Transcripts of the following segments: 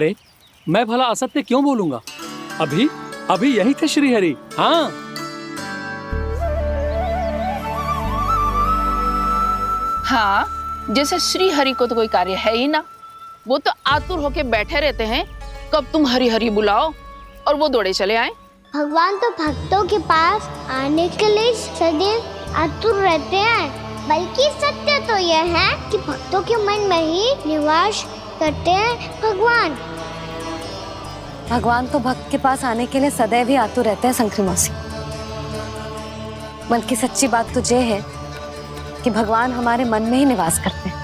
अरे मैं भला असत्य क्यों बोलूंगा? अभी अभी यही थे श्रीहरि। हाँ, हाँ, जैसे श्री हरि को तो कोई कार्य है ही ना। वो तो आतुर होके बैठे रहते हैं कब तुम हरि हरि बुलाओ और वो दौड़े चले आए। भगवान तो भक्तों के पास आने के लिए सदैव आतुर रहते हैं। बल्कि सत्य तो यह है कि भक्तों के मन में ही निवास करते हैं भगवान। भगवान तो भक्त के पास आने के लिए सदैव ही आतुर रहते हैं शंकरी मौसी। बल्कि सच्ची बात तो ये है कि भगवान हमारे मन में ही निवास करते हैं।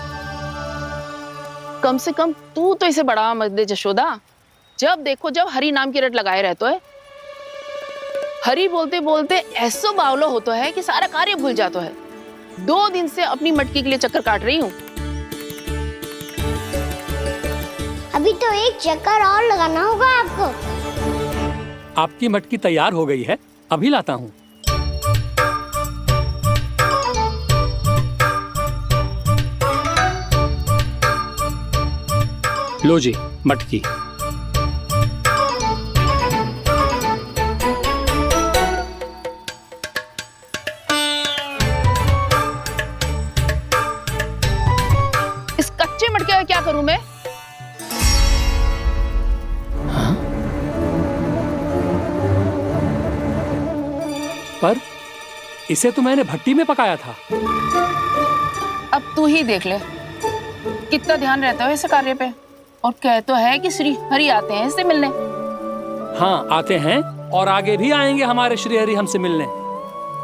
कम से कम तू तो इसे बढ़ावा मत दे जशोदा। जब देखो जब हरि नाम की रट लगाए रहते है। हरि बोलते बोलते ऐसो बावलो होता है कि सारा कार्य भूल जाता है। 2 दिन से अपनी मटकी के लिए चक्कर काट रही हूँ। अभी तो एक चक्कर और लगाना होगा आपको। आपकी मटकी तैयार हो गई है, अभी लाता हूँ। लो जी मटकी। इस कच्चे मटके का क्या करूं मैं? पर इसे तो मैंने भट्टी में पकाया था। अब तू ही देख ले कितना ध्यान रहता है इस कार्य पे। और कह तो है कि श्री हरि आते हैं इससे मिलने। हाँ आते हैं और आगे भी आएंगे हमारे श्रीहरि हमसे मिलने।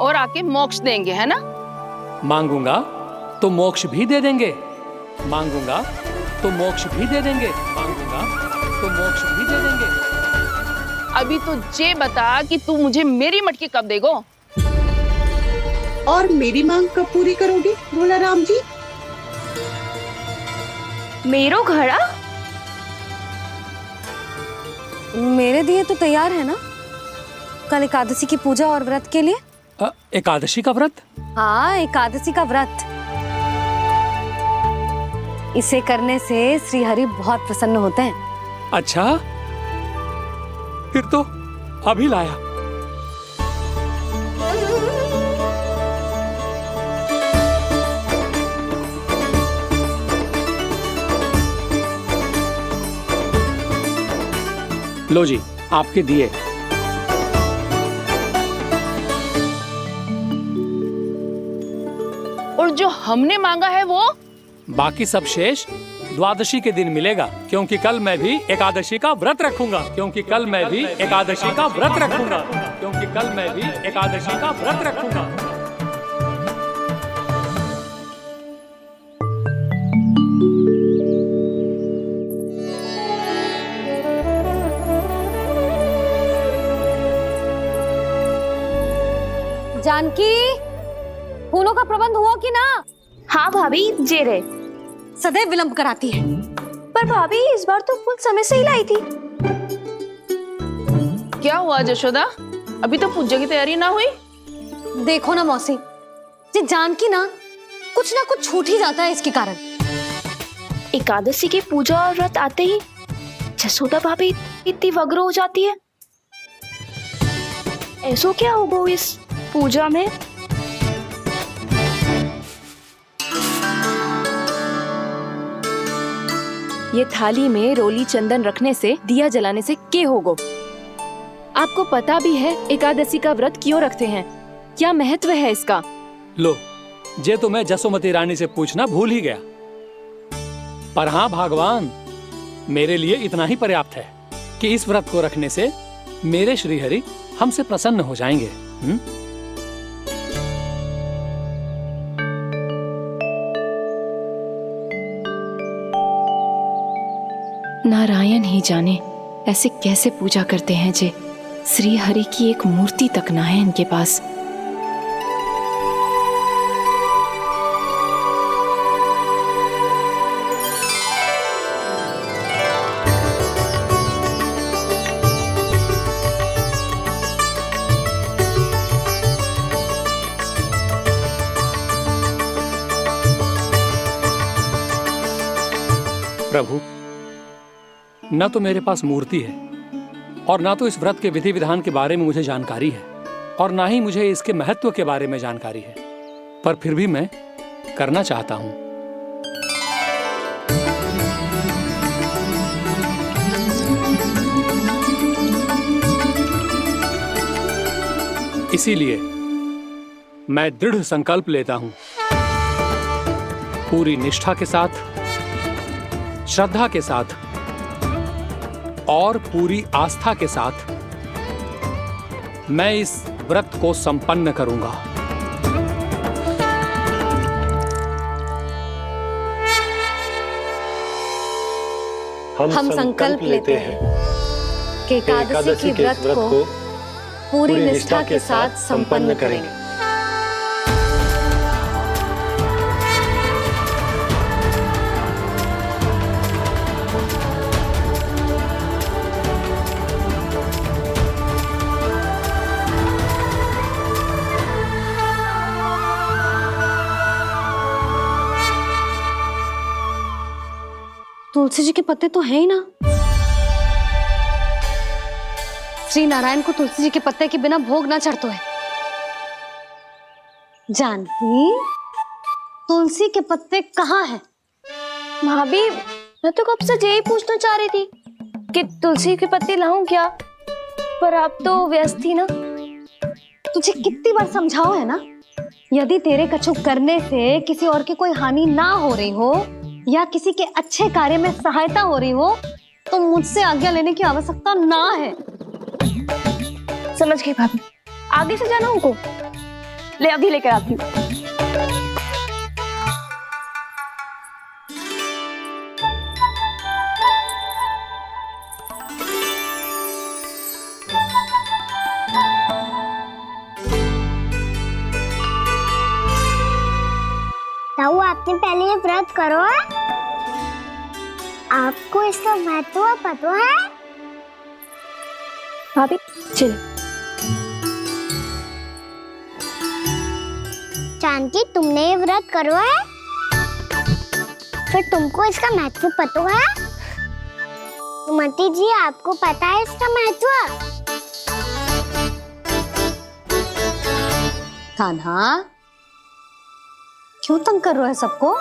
और आके मोक्ष देंगे, है ना? मांगूंगा तो मोक्ष भी दे देंगे, मांगूंगा तो मोक्ष भी दे देंगे, मांगूंगा तो मोक्ष भी दे देंगे। अभी तो ये बता कि तू मुझे मेरी मटकी कब देगो? और मेरी मांग कब पूरी करोगे भोला राम जी? मेरो घड़ा मेरे दिए तो तैयार है ना कल एकादशी की पूजा और व्रत के लिए। एकादशी का व्रत? हाँ, एकादशी का व्रत। इसे करने से श्री हरि बहुत प्रसन्न होते हैं। अच्छा, फिर तो अभी लाया। लो जी आपके दिए। और जो हमने मांगा है वो? बाकी सब शेष द्वादशी के दिन मिलेगा, क्योंकि कल मैं भी एकादशी का व्रत रखूंगा, क्योंकि कल मैं भी एकादशी का व्रत रखूंगा, क्योंकि कल मैं भी एकादशी का व्रत रखूंगा। जानकी, फूलों का प्रबंध हुआ कि ना? हाँ भाभी, जे रे। सदैव विलंब कराती है। पर भाभी इस बार तो फूल समय से ही लाई थी। क्या हुआ जशोदा? अभी तो पूजा की तैयारी ना हुई? देखो ना मौसी, ये जानकी ना कुछ छूट ही जाता है इसके कारण। एकादशी की पूजा और व्रत आते ही जसोदा भाभी इतनी वग्र हो जाती है। ऐसो क्या होगा इस पूजा में? ये थाली में रोली चंदन रखने से, दिया जलाने से के होगो? आपको पता भी है एकादशी का व्रत क्यों रखते हैं? क्या महत्व है इसका? लो, जे तो मैं जसोमती रानी से पूछना भूल ही गया। पर हाँ भगवान, मेरे लिए इतना ही पर्याप्त है कि इस व्रत को रखने से मेरे श्रीहरि हमसे प्रसन्न हो जाएंगे। नारायण ही जाने ऐसे कैसे पूजा करते हैं जे श्री हरि की एक मूर्ति तक ना है इनके पास। प्रभु, न तो मेरे पास मूर्ति है और ना तो इस व्रत के विधि विधान के बारे में मुझे जानकारी है और ना ही मुझे इसके महत्व के बारे में जानकारी है, पर फिर भी मैं करना चाहता हूं। इसीलिए मैं दृढ़ संकल्प लेता हूं, पूरी निष्ठा के साथ, श्रद्धा के साथ और पूरी आस्था के साथ मैं इस व्रत को संपन्न करूंगा। हम संकल्प लेते हैं कि एकादशी के व्रत को पूरी निष्ठा के साथ संपन्न करेंगे। तुलसी जी के पत्ते तो हैं ही ना। श्री नारायण को तुलसी जी के पत्ते के बिना भोग ना चढ़तो है। जानकी, तुलसी के पत्ते कहाँ हैं? भाभी, मैं तो कब से यही पूछना चाह रही थी कि तुलसी के पत्ते लाऊं क्या, पर आप तो व्यस्त थी ना। तुझे कितनी बार समझाओ है ना, यदि तेरे कछु करने से किसी और की कोई हानि ना हो रही हो या किसी के अच्छे कार्य में सहायता हो रही हो तो मुझसे आज्ञा लेने की आवश्यकता ना है। समझ गई भाभी, आगे से जाना उनको। ले अभी लेकर आती हूँ। ताऊ, आपने पहले ये व्रत करो है? आपको इसका महत्व पता है? भाभी चल। जानकी, तुमने ये व्रत करो है? फिर तुमको इसका महत्व पता है? सुमति जी, आपको पता है इसका महत्व? कान्हा, क्यों तंग कर रहे हो सबको?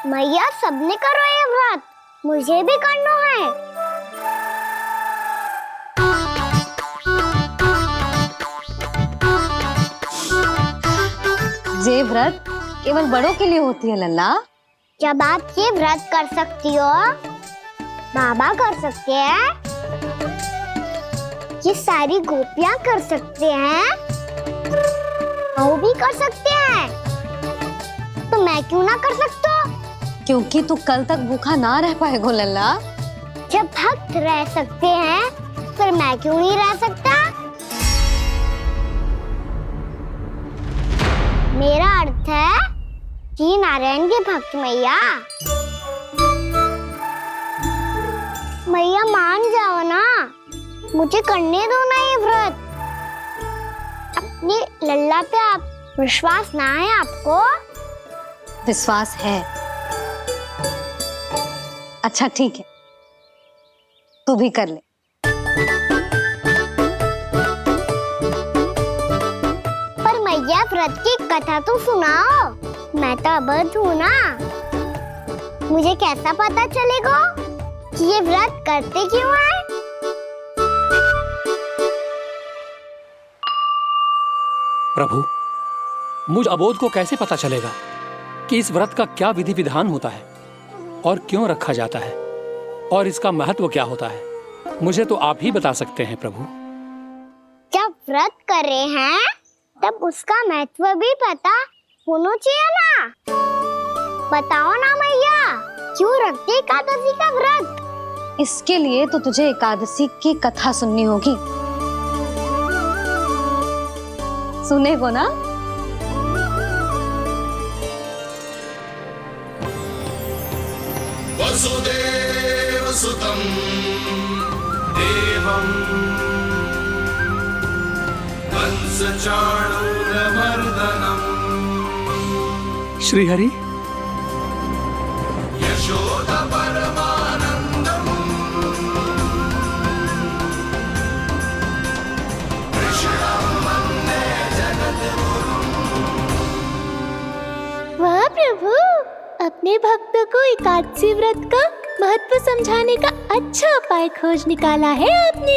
मैया, सबने करो ये व्रत, मुझे भी करना है। ये व्रत केवल बड़ों के लिए होती है लल्ला। जब आप ये व्रत कर सकती हो, बाबा कर सकते हैं, ये सारी गोपियां कर सकते हैं, वो भी कर सकते हैं, तो मैं क्यों ना कर सकता? क्योंकि तू कल तक भूखा ना रह पाएगो लल्ला। जब भक्त रह सकते हैं, फिर मैं क्यों नहीं रह सकता? मेरा अर्थ है कि नारायण के भक्त मैया, मैया मान जाओ ना, मुझे करने दो ना ये व्रत। अपनी लल्ला पे आप विश्वास ना है आपको? विश्वास है। अच्छा ठीक है, तू भी कर ले। पर मैया, व्रत की कथा तो सुनाओ, मैं तो अबध हूँ ना। मुझे कैसा पता चलेगा कि ये व्रत करते क्यों है? प्रभु, मुझ अबोध को कैसे पता चलेगा कि इस व्रत का क्या विधि विधान होता है और क्यों रखा जाता है और इसका महत्व क्या होता है? मुझे तो आप ही बता सकते हैं प्रभु। जब व्रत कर रहे हैं तब उसका महत्व भी पता होना चाहिए ना। बताओ ना मैया, क्यों रखते एकादशी का व्रत? इसके लिए तो तुझे एकादशी की कथा सुननी होगी। सुनेगो ना? वसुदेव सुतं देवं कंस चाणूरमर्दनम् श्रीहरि, यशोदा परमानंदम् अपने भक्तों को एकादशी व्रत का महत्व समझाने का अच्छा उपाय खोज निकाला है आपने।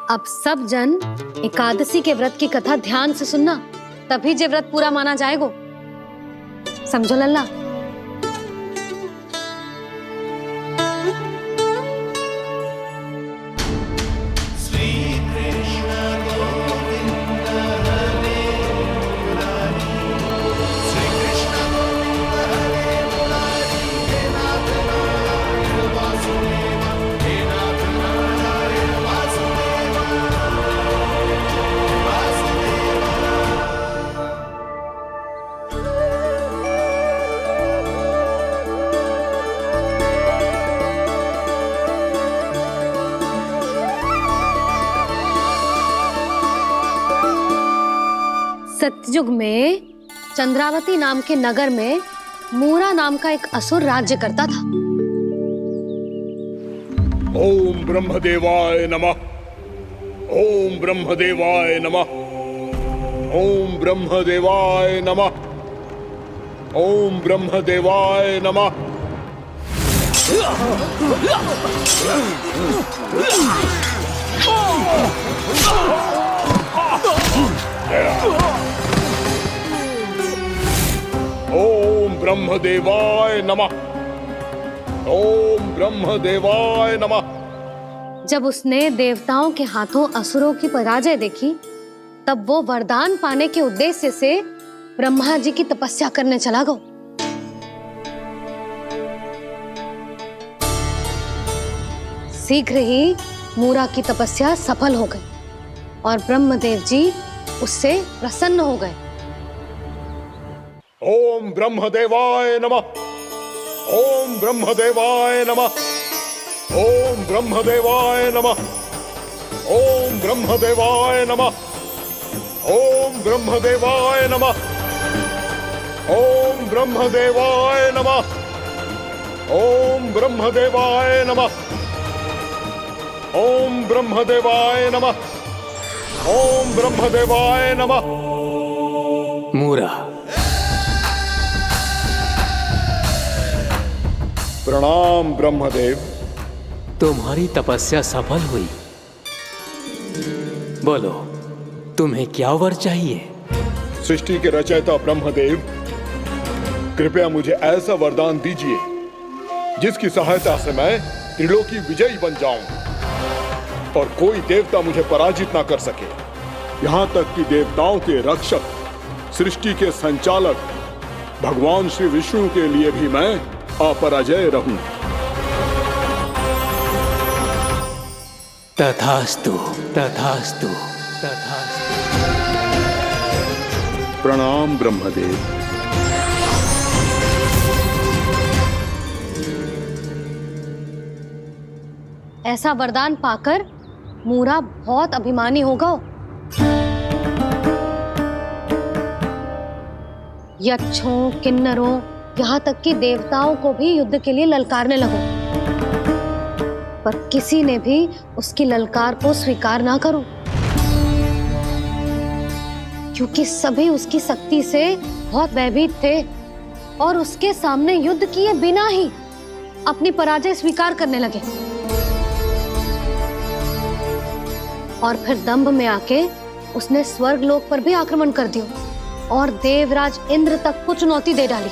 अब सब जन एकादशी के व्रत की कथा ध्यान से सुनना, तभी जे व्रत पूरा माना जाएगा। समझो लल्ला? सतयुग में चंद्रावती नाम के नगर में मूरा नाम का एक असुर राज्य करता था। ओम ब्रह्मदेवाय नमः। ओम ब्रह्मदेवाय नमः। ओम ब्रह्मदेवाय नमः। ओम ब्रह्मदेवाय नमः। ओम ब्रह्मदेवाय नमः। ओम ब्रह्मदेवाय नमः। जब उसने देवताओं के हाथों असुरों की पराजय देखी, तब वो वरदान पाने के उद्देश्य से ब्रह्मा जी की तपस्या करने चला गया। शीघ्र ही मूरा की तपस्या सफल हो गई और ब्रह्मदेव जी उससे प्रसन्न हो गए। ओम ब्रह्मदेवाय नमः। ओम ब्रह्मदेवाय नमः। ओम ब्रह्मदेवाय नमः। ओम ब्रह्मदेवाय नमः। ओम ब्रह्मदेवाय नमः। ओम ब्रह्मदेवाय नमः। ओम ब्रह्मदेवाय नमः। ओम ब्रह्मदेवाय नमः। ओम ब्रह्मदेवाय नमः। मूरा, प्रणाम ब्रह्मदेव। तुम्हारी तपस्या सफल हुई। बोलो, तुम्हें क्या वर चाहिए? सृष्टि के रचयिता ब्रह्मदेव, कृपया मुझे ऐसा वरदान दीजिए जिसकी सहायता से मैं त्रिलोकी विजयी बन जाऊं और कोई देवता मुझे पराजित ना कर सके। यहाँ तक कि देवताओं के रक्षक, सृष्टि के संचालक भगवान श्री विष्णु के लिए भी मैं अपराजय रहूं। तथास्तु, तथास्तु, तथास्तु। प्रणाम ब्रह्मदेव। ऐसा वरदान पाकर मूरा बहुत अभिमानी होगा। यक्षों, किन्नरों, यहाँ तक कि देवताओं को भी युद्ध के लिए ललकारने लगो, पर किसी ने भी उसकी ललकार को स्वीकार ना करो, क्योंकि सभी उसकी शक्ति से बहुत भयभीत थे और उसके सामने युद्ध किए बिना ही अपनी पराजय स्वीकार करने लगे और फिर दंभ में आके उसने स्वर्ग लोक पर भी आक्रमण कर दिया और देवराज इंद्र तक को चुनौती दे डाली।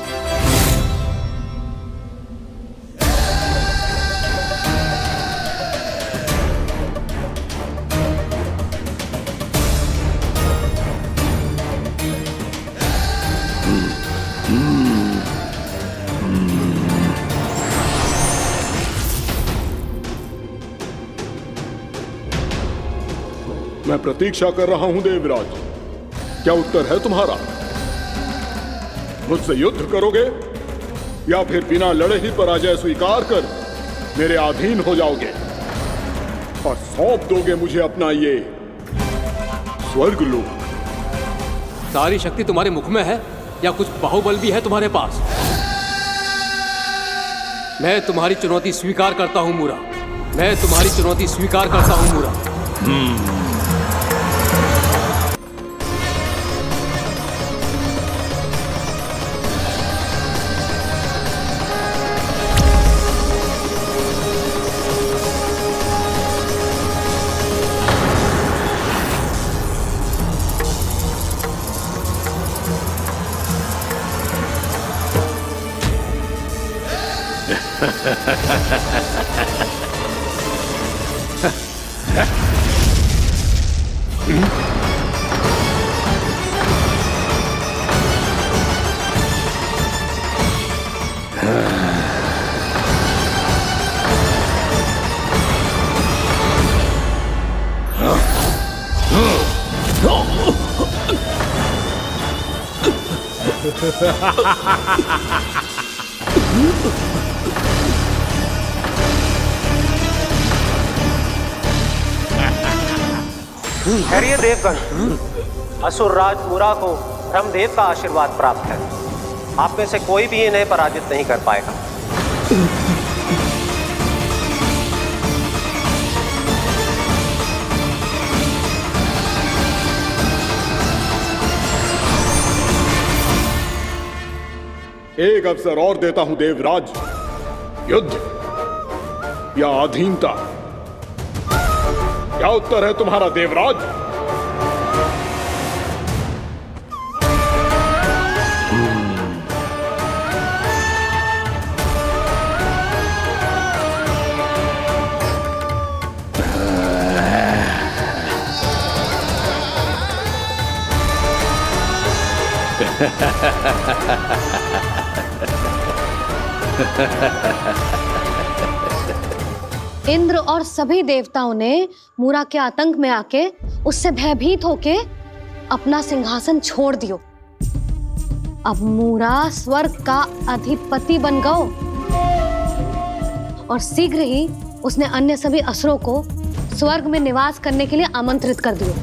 मैं प्रतीक्षा कर रहा हूं देवराज, क्या उत्तर है तुम्हारा? मुझसे युद्ध करोगे या फिर बिना लड़े ही पराजय स्वीकार कर मेरे अधीन हो जाओगे और सौंप दोगे मुझे अपना ये स्वर्गलोक? सारी शक्ति तुम्हारे मुख में है या कुछ बाहुबल भी है तुम्हारे पास? मैं तुम्हारी चुनौती स्वीकार करता हूं मूरा, मैं तुम्हारी चुनौती स्वीकार करता हूं मूरा। खैरिए देवगण, असुर राज मुरा को ब्रह्मदेव का आशीर्वाद प्राप्त है। आप में से कोई भी इन्हें पराजित नहीं कर पाएगा। एक अवसर और देता हूं देवराज, युद्ध या अधीनता, क्या उत्तर है तुम्हारा देवराज? इंद्र और सभी देवताओं ने मूरा के आतंक में आके उससे भयभीत होके अपना सिंहासन छोड़ दियो। अब मूरा स्वर्ग का अधिपति बन गयो और शीघ्र ही उसने अन्य सभी असुरों को स्वर्ग में निवास करने के लिए आमंत्रित कर दियो।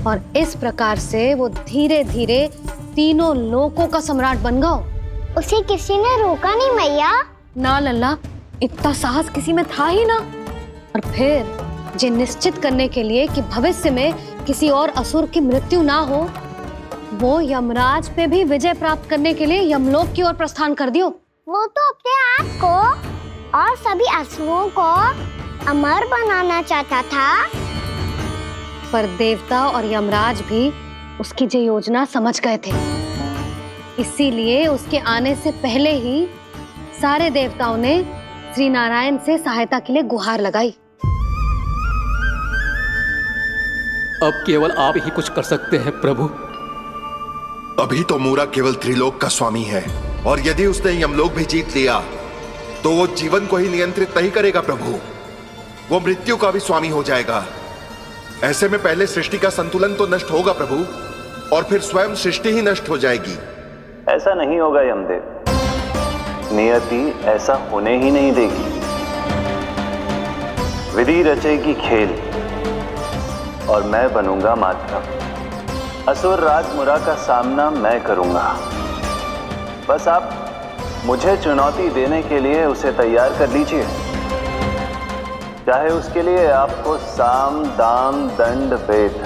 और इस प्रकार से वो धीरे धीरे तीनों लोकों का सम्राट बन गयो। उसे किसी ने रोका नहीं मैया। ना लल्ला, इतना साहस किसी में था ही ना। और फिर ये निश्चित करने के लिए कि भविष्य में किसी और असुर की मृत्यु ना हो, वो यमराज पे भी विजय प्राप्त करने के लिए यमलोक की ओर प्रस्थान कर दियो। वो तो अपने आप को और सभी असुरों को अमर बनाना चाहता था। पर देवता और यमराज भी उसकी ये योजना समझ गए थे। इसीलिए उसके आने से पहले ही सारे देवताओं ने श्री नारायण से सहायता के लिए गुहार लगाई। अब केवल आप ही कुछ कर सकते हैं प्रभु। अभी तो मूरा केवल त्रिलोक का स्वामी है, और यदि उसने यमलोक भी जीत लिया तो वो जीवन को ही नियंत्रित नहीं करेगा प्रभु, वो मृत्यु का भी स्वामी हो जाएगा। ऐसे में पहले सृष्टि का संतुलन तो नष्ट होगा प्रभु, और फिर स्वयं सृष्टि ही नष्ट हो जाएगी। ऐसा नहीं होगा यमदेव, नियति ऐसा होने ही नहीं देगी। विधि रचेगी खेल और मैं बनूंगा माध्यम। असुर राज मुरा का सामना मैं करूंगा। बस आप मुझे चुनौती देने के लिए उसे तैयार कर लीजिए, चाहे उसके लिए आपको साम दाम दंड भेद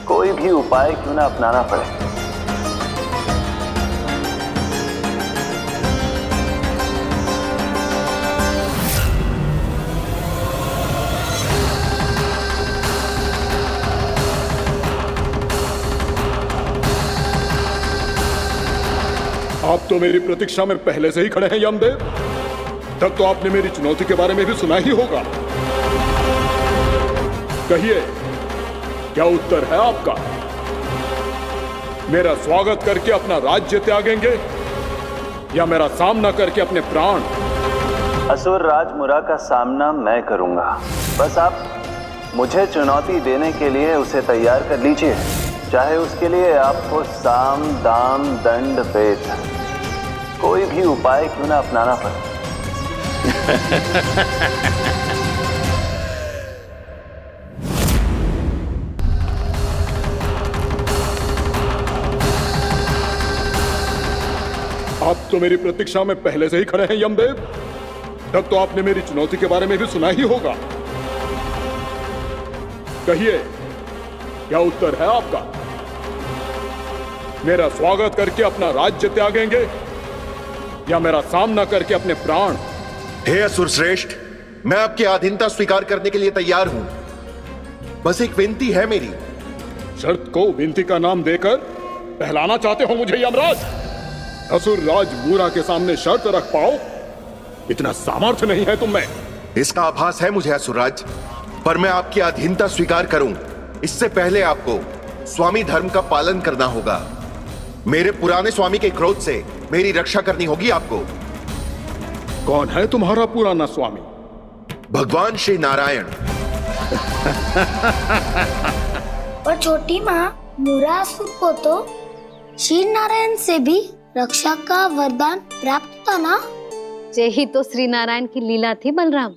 कोई भी उपाय क्यों ना अपनाना पड़े। तो मेरी प्रतीक्षा में पहले से ही खड़े हैं यमदेव। तब तो आपने मेरी चुनौती के बारे में भी सुना ही होगा। कहिए, क्या उत्तर है आपका? मेरा स्वागत करके अपना राज्य त्यागेंगे या मेरा सामना करके अपने प्राण? असुर राज मुरा का सामना मैं करूंगा। बस आप मुझे चुनौती देने के लिए उसे तैयार कर लीजिए, चाहे उसके लिए आपको साम दाम दंड भेद कोई भी उपाय क्यों ना अपनाना पड़े। आप तो मेरी प्रतीक्षा में पहले से ही खड़े हैं यमदेव। तब तो आपने मेरी चुनौती के बारे में भी सुना ही होगा। कहिए, क्या उत्तर है आपका? मेरा स्वागत करके अपना राज्य त्यागेंगे या मेरा सामना करके अपने प्राण? हे असुर श्रेष्ठ, मैं आपकी अधीनता स्वीकार करने के लिए तैयार हूं। बस एक विनती है मेरी। शर्त को विनती का नाम देकर पहलाना चाहते हो मुझे यमराज? असुर राज मूरा के सामने शर्त रख पाओ, इतना सामर्थ्य नहीं है तुम में। इसका आभास है मुझे असुरराज, पर मैं आपकी अधीनता स्वीकार करूं इससे पहले आपको स्वामी धर्म का पालन करना होगा। मेरे पुराने स्वामी के क्रोध से मेरी रक्षा करनी होगी आपको। कौन है तुम्हारा पुराना स्वामी? भगवान श्री नारायण। और छोटी माँ मूरासुर को तो श्री नारायण से भी रक्षा का वरदान प्राप्त था ना? यही तो श्री नारायण की लीला थी बलराम।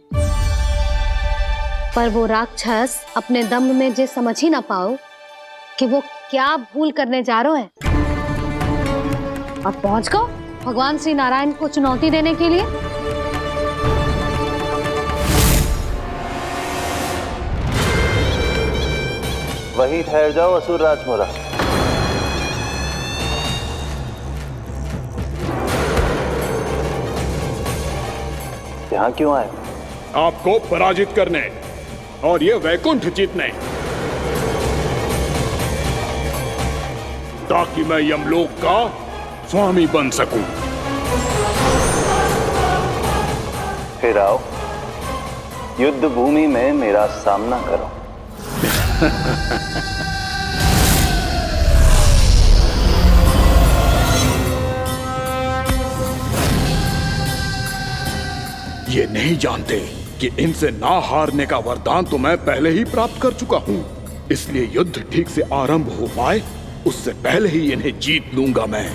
पर वो राक्षस अपने दम में जे समझ ही ना पाओ कि वो क्या भूल करने जा रहे हैं, और पहुंच गो भगवान श्री नारायण को चुनौती देने के लिए। वही ठहर जाओ असुर राज मुरा। यहाँ क्यों आए? आपको पराजित करने और ये वैकुंठ जीतने, ताकि मैं यमलोक का स्वामी बन सकूं। फिर आओ, युद्ध भूमि में मेरा सामना करो। ये नहीं जानते कि इनसे ना हारने का वरदान तो मैं पहले ही प्राप्त कर चुका हूं। इसलिए युद्ध ठीक से आरंभ हो पाए उससे पहले ही इन्हें जीत लूंगा मैं।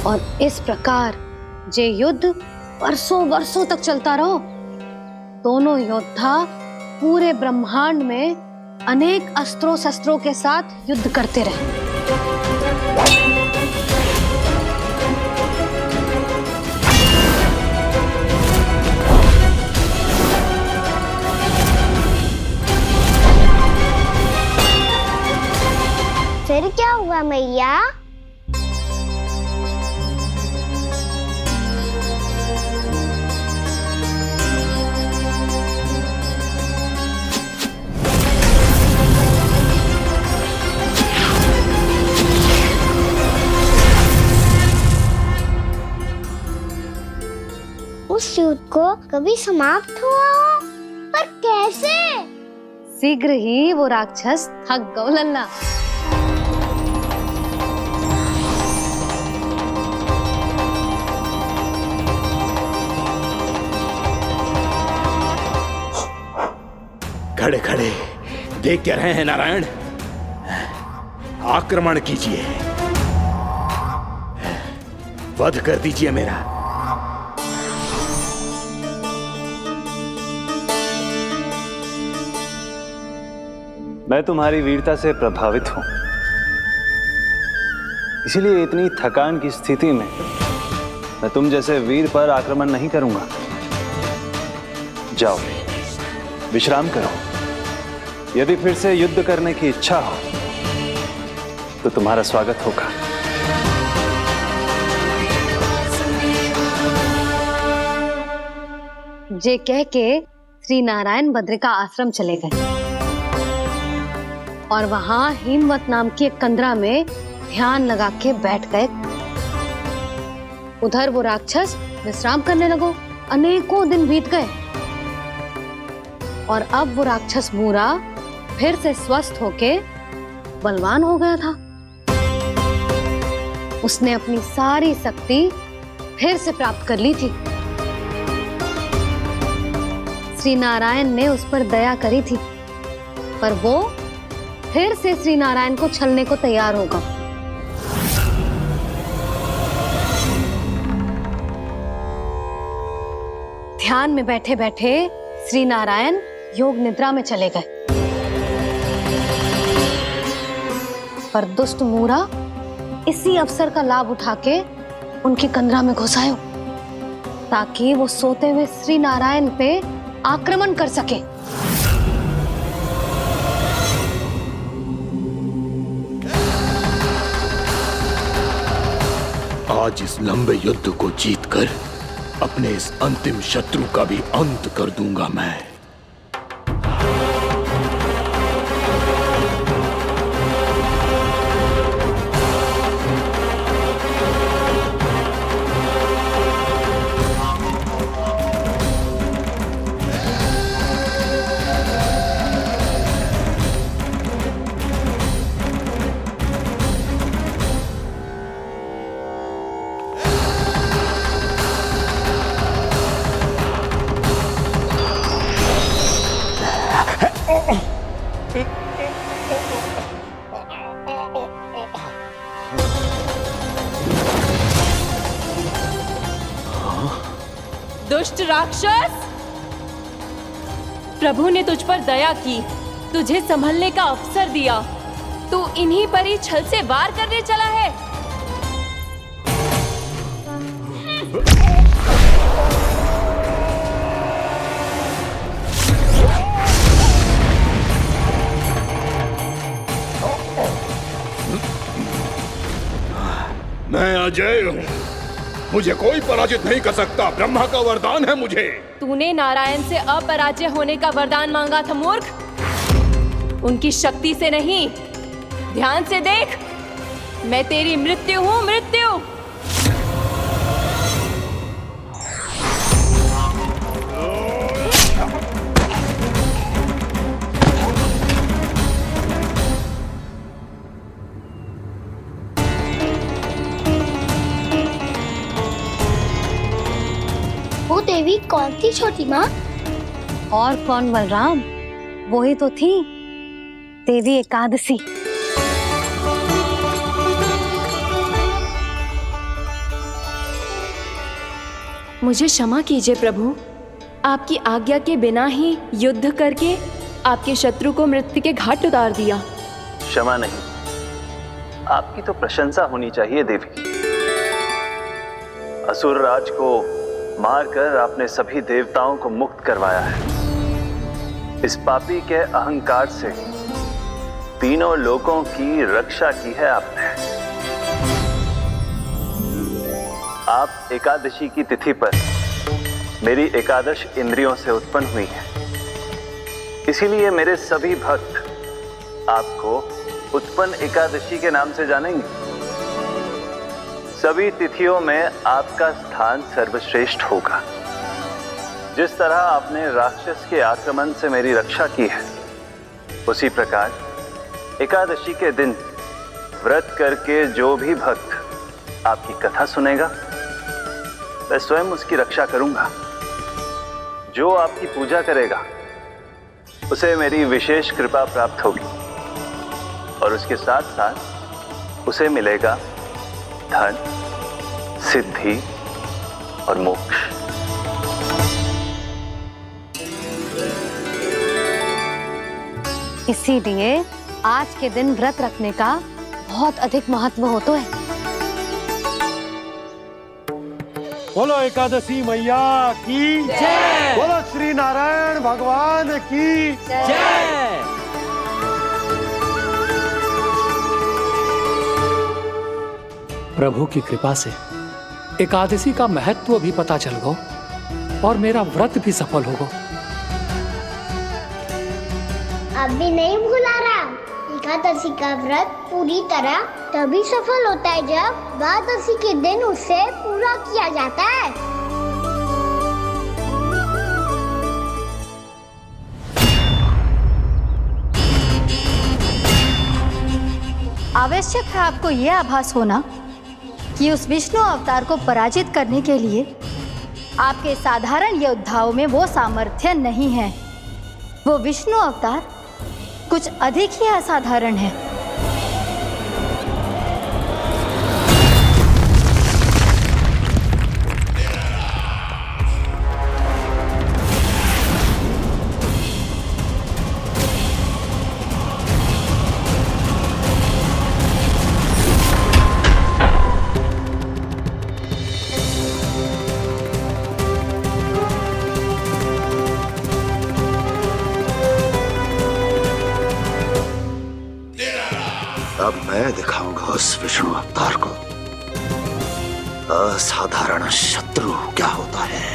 और इस प्रकार जे युद्ध वर्षों वर्षों तक चलता रहो। दोनों योद्धा पूरे ब्रह्मांड में अनेक अस्त्रों शस्त्रों के साथ युद्ध करते रहे। फिर क्या हुआ मैया? उस युद्ध को कभी समाप्त हुआ हो, पर कैसे? शीघ्र ही वो राक्षस थक गौ लल्ला। खड़े खड़े देखते रहे हैं नारायण, आक्रमण कीजिए, वध कर दीजिए मेरा। मैं तुम्हारी वीरता से प्रभावित हूं, इसीलिए इतनी थकान की स्थिति में मैं तुम जैसे वीर पर आक्रमण नहीं करूंगा। जाओ, विश्राम करो। यदि फिर से युद्ध करने की इच्छा हो तो तुम्हारा स्वागत होगा। जे कह के श्री नारायण बद्रिका आश्रम चले गए और वहां हिमवत नाम की एक कंदरा में ध्यान लगा के बैठ गए। उधर वो राक्षस विश्राम करने लगो। अनेकों दिन बीत गए और अब वो राक्षस मूरा फिर से स्वस्थ होके बलवान हो गया था। उसने अपनी सारी शक्ति फिर से प्राप्त कर ली थी। श्री नारायण ने उस पर दया करी थी, पर वो फिर से श्री नारायण को छलने को तैयार होगा। ध्यान में बैठे बैठे श्री नारायण योग निद्रा में चले गए, पर दुष्ट मूरा इसी अवसर का लाभ उठा के उनकी कंदरा में घुस आयो ताकि वो सोते हुए श्री नारायण पे आक्रमण कर सके। आज इस लंबे युद्ध को जीतकर अपने इस अंतिम शत्रु का भी अंत कर दूंगा मैं। दुष्ट राक्षस, प्रभु ने तुझ पर दया की, तुझे संभलने का अवसर दिया। तू इन्हीं पर ही छल से वार करने चला है। मैं अजय हूँ, मुझे कोई पराजित नहीं कर सकता। ब्रह्मा का वरदान है मुझे। तूने नारायण से अपराजय होने का वरदान मांगा था मूर्ख। उनकी शक्ति से नहीं, ध्यान से देख। मैं तेरी मृत्यु हूँ, मृत्यु। वो देवी कौन थी छोटी माँ? और कौन बलराम, वो ही तो थी देवी एकादशी। मुझे क्षमा कीजिए प्रभु, आपकी आज्ञा के बिना ही युद्ध करके आपके शत्रु को मृत्यु के घाट उतार दिया। क्षमा नहीं, आपकी तो प्रशंसा होनी चाहिए देवी। असुर राज को मारकर आपने सभी देवताओं को मुक्त करवाया है। इस पापी के अहंकार से तीनों लोकों की रक्षा की है आपने। आप एकादशी की तिथि पर मेरी एकादश इंद्रियों से उत्पन्न हुई हैं। इसीलिए मेरे सभी भक्त आपको उत्पन्न एकादशी के नाम से जानेंगे। सभी तिथियों में आपका स्थान सर्वश्रेष्ठ होगा। जिस तरह आपने राक्षस के आक्रमण से मेरी रक्षा की है, उसी प्रकार एकादशी के दिन व्रत करके जो भी भक्त आपकी कथा सुनेगा, मैं स्वयं उसकी रक्षा करूंगा। जो आपकी पूजा करेगा उसे मेरी विशेष कृपा प्राप्त होगी और उसके साथ साथ उसे मिलेगा धन, सिद्धि और मोक्ष। इसीलिए आज के दिन व्रत रखने का बहुत अधिक महत्व होता है। बोलो एकादशी मैया की जय। बोलो श्री नारायण भगवान की जय। प्रभु की कृपा से एकादशी का महत्व भी पता चल गो और मेरा व्रत भी सफल होगा। अभी नहीं भूला रहा, एकादशी का व्रत पूरी तरह तभी सफल होता है जब द्वादशी के दिन उसे पूरा किया जाता है। आवश्यक है आपको यह आभास होना कि उस विष्णु अवतार को पराजित करने के लिए आपके साधारण योद्धाओं में वो सामर्थ्य नहीं है। वो विष्णु अवतार कुछ अधिक ही असाधारण है। अब मैं दिखाऊंगा उस विष्णु अवतार को असाधारण शत्रु क्या होता है।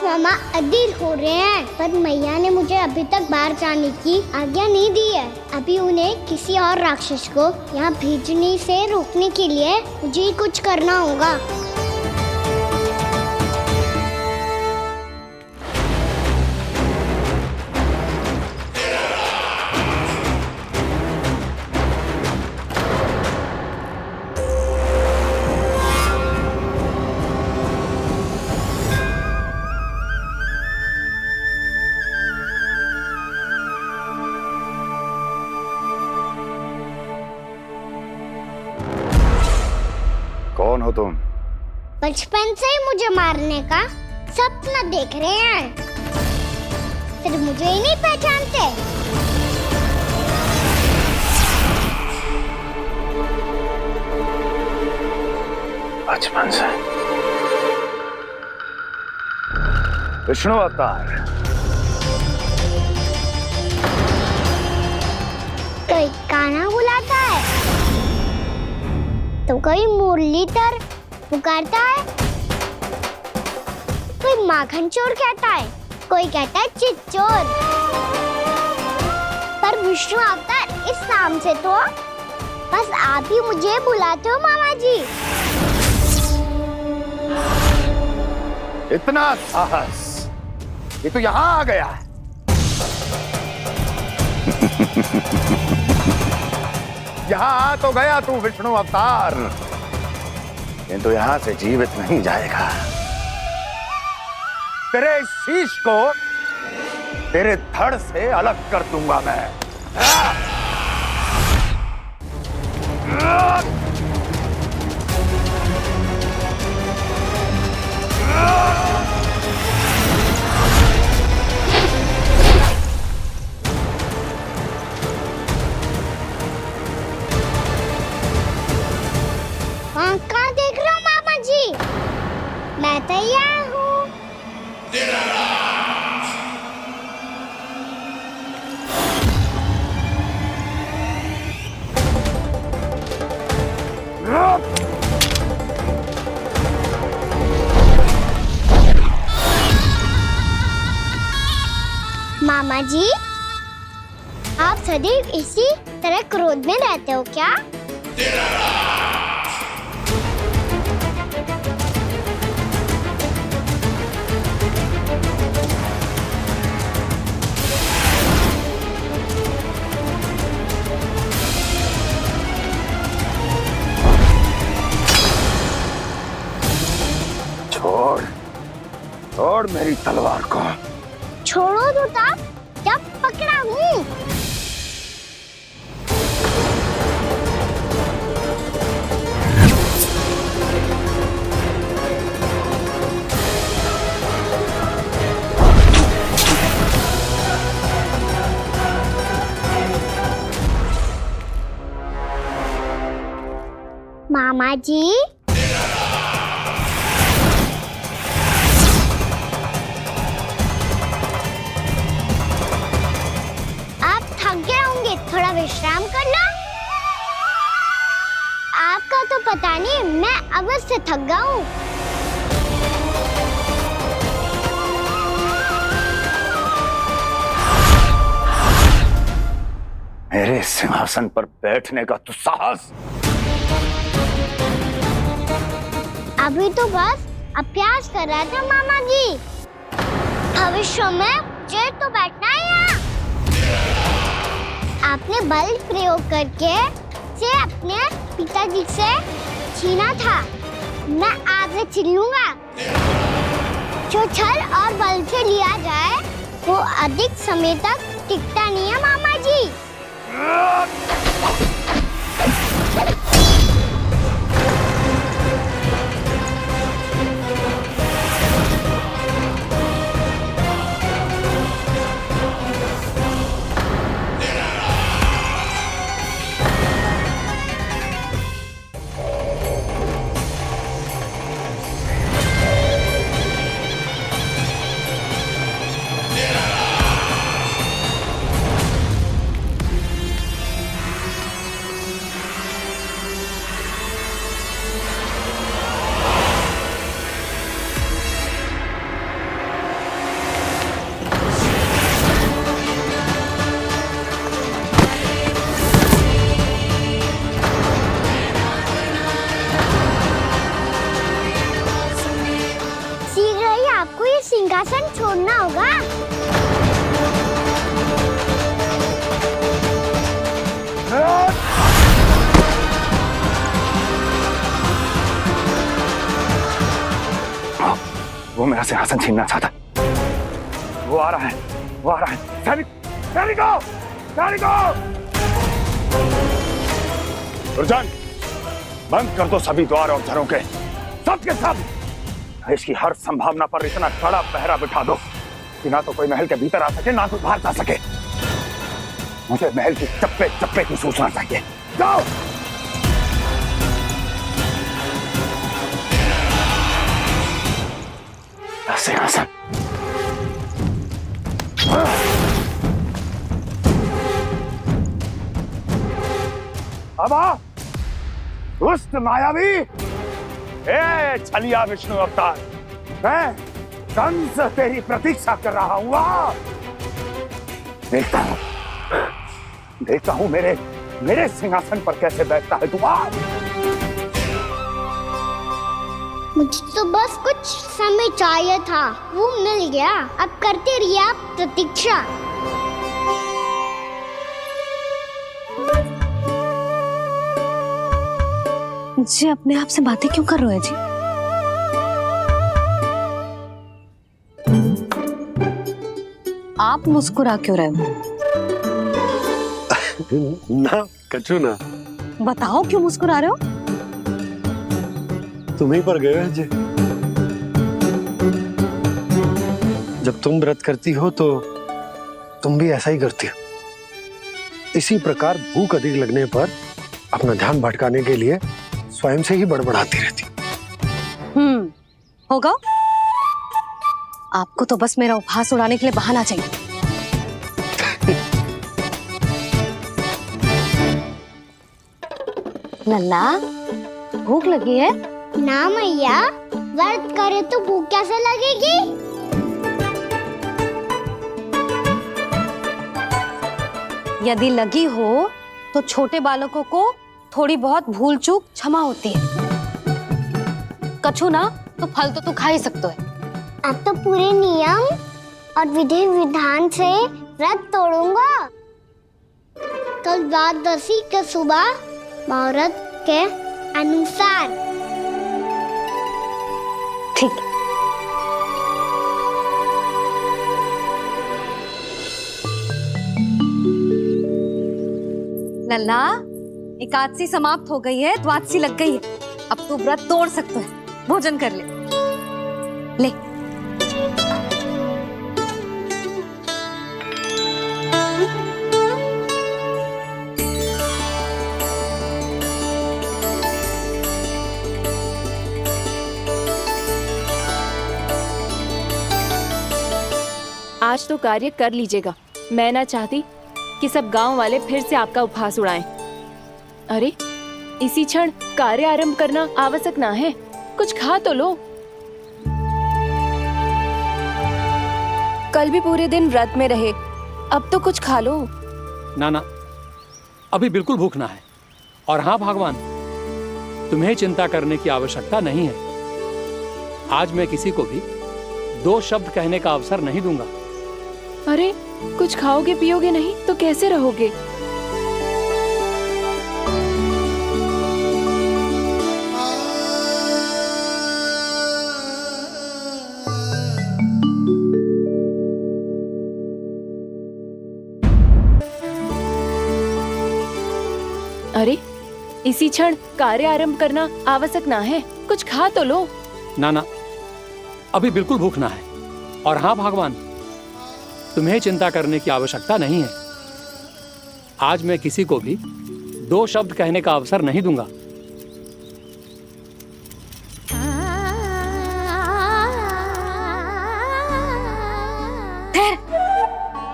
मामा अधीर हो रहे हैं, पर मैया ने मुझे अभी तक बाहर जाने की आज्ञा नहीं दी है। अभी उन्हें किसी और राक्षस को यहाँ भेजने से रोकने के लिए मुझे कुछ करना होगा। कौन हो तुम? बचपन से ही मुझे मारने का सपना देख रहे हैं, सिर्फ मुझे ही नहीं पहचानते। बचपन से विष्णु अवतार। कोई गाना बुलाता है तो कोई मुरलीधर पुकारता है, कोई माखन चोर कहता है, कोई कहता है चिच्चोर। पर विष्णु अवतार इस नाम से तो बस आप ही मुझे बुलाते हो मामा जी। इतना साहस, ये तो यहाँ आ गया है। यहाँ आ तो गया तू विष्णु अवतार, किंतु यहाँ से जीवित नहीं जाएगा। तेरे शीश को तेरे धड़ से अलग कर दूंगा मैं। कहाँ देख रहे हो मामा जी? मैं तैयार हूँ। मामा जी, आप सदैव इसी तरह क्रोध में रहते हो क्या? छोड़ मेरी तलवार को। छोड़ो तो तब जब पकड़ा हूँ। मामा जी, आप थक गए होंगे, थोड़ा विश्राम कर लो। आपका तो पता नहीं, मैं अवश्य थक गया हूँ। मेरे सिंहासन पर बैठने का तू साहस? अभी तो बस अभ्यास कर रहा था मामा जी। भविष्य में मुझे तो बैठना है यहाँ। आपने बल प्रयोग करके से अपने पिताजी से छीना था, मैं आज से छीन लूंगा। जो छल और बल से लिया जाए वो अधिक समय तक टिकता नहीं है मामा जी। सिंहासन छोड़ना होगा। वो मेरा सिंहासन छीनना चाहता। वो आ रहा है, वो आ रहा है। सैनिकों, दुर्जन, बंद कर दो सभी द्वार और झरों के, सब के सब। इसकी हर संभावना पर इतना कड़ा पहरा बिठा दो कि ना तो कोई महल के भीतर आ सके, ना कोई बाहर जा सके। मुझे महल की चप्पे चप्पे की सूचना चाहिए। जाओ। सिंहासन। अब आ, दुष्ट मायावी, ए छलिया विष्णु अवतार, मैं कंस तेरी प्रतीक्षा कर रहा हूँ। देखता हूँ मेरे सिंहासन पर कैसे बैठता है तू। मुझे तो बस कुछ समय चाहिए था, वो मिल गया। अब करते रहिए आप प्रतीक्षा। जी अपने आप से बातें क्यों कर रहे हो जी? आप मुस्कुरा क्यों रहे हो? ना कचू ना। बताओ क्यों मुस्कुरा रहे हो? तुम ही पर गए हैं जी। जब तुम व्रत करती हो तो तुम भी ऐसा ही करती हो। इसी प्रकार भूख अधिक लगने पर अपना ध्यान भटकाने के लिए स्वयं से ही बड़बड़ाती रहती। होगा। आपको तो बस मेरा उपहास उड़ाने के लिए बहाना चाहिए। नन्ना, भूख लगी है? ना मैया, व्रत करे तो भूख कैसे लगेगी? यदि लगी हो तो छोटे बालकों को थोड़ी बहुत भूल चूक क्षमा होती है। कछु ना तो फल तो तू खा ही सकते है। अब तो पूरे नियम और विधि विधान से व्रत तोड़ूंगा। कल द्वादशी के सुबह मुहूर्त के अनुसार। ठीक। लल्ला, एकादशी समाप्त हो गई है, द्वादशी लग गई है। अब तू व्रत तोड़ सकता है, भोजन कर ले। ले। आज तो कार्य कर लीजिएगा। मैं ना चाहती कि सब गांव वाले फिर से आपका उपहास उड़ाएं। अरे इसी क्षण कार्य आरंभ करना आवश्यक ना है, कुछ खा तो लो। कल भी पूरे दिन व्रत में रहे, अब तो कुछ खा लो। ना, अभी बिल्कुल भूख ना है। और हाँ भगवान, तुम्हें चिंता करने की आवश्यकता नहीं है। आज मैं किसी को भी 2 शब्द कहने का अवसर नहीं दूंगा। अरे कुछ खाओगे पियोगे नहीं तो कैसे रहोगे? अरे इसी क्षण कार्य आरंभ करना आवश्यक ना है, कुछ खा तो लो। ना, अभी बिल्कुल भूख ना है। और हाँ भगवान, तुम्हें चिंता करने की आवश्यकता नहीं है। आज मैं किसी को भी 2 शब्द कहने का अवसर नहीं दूंगा।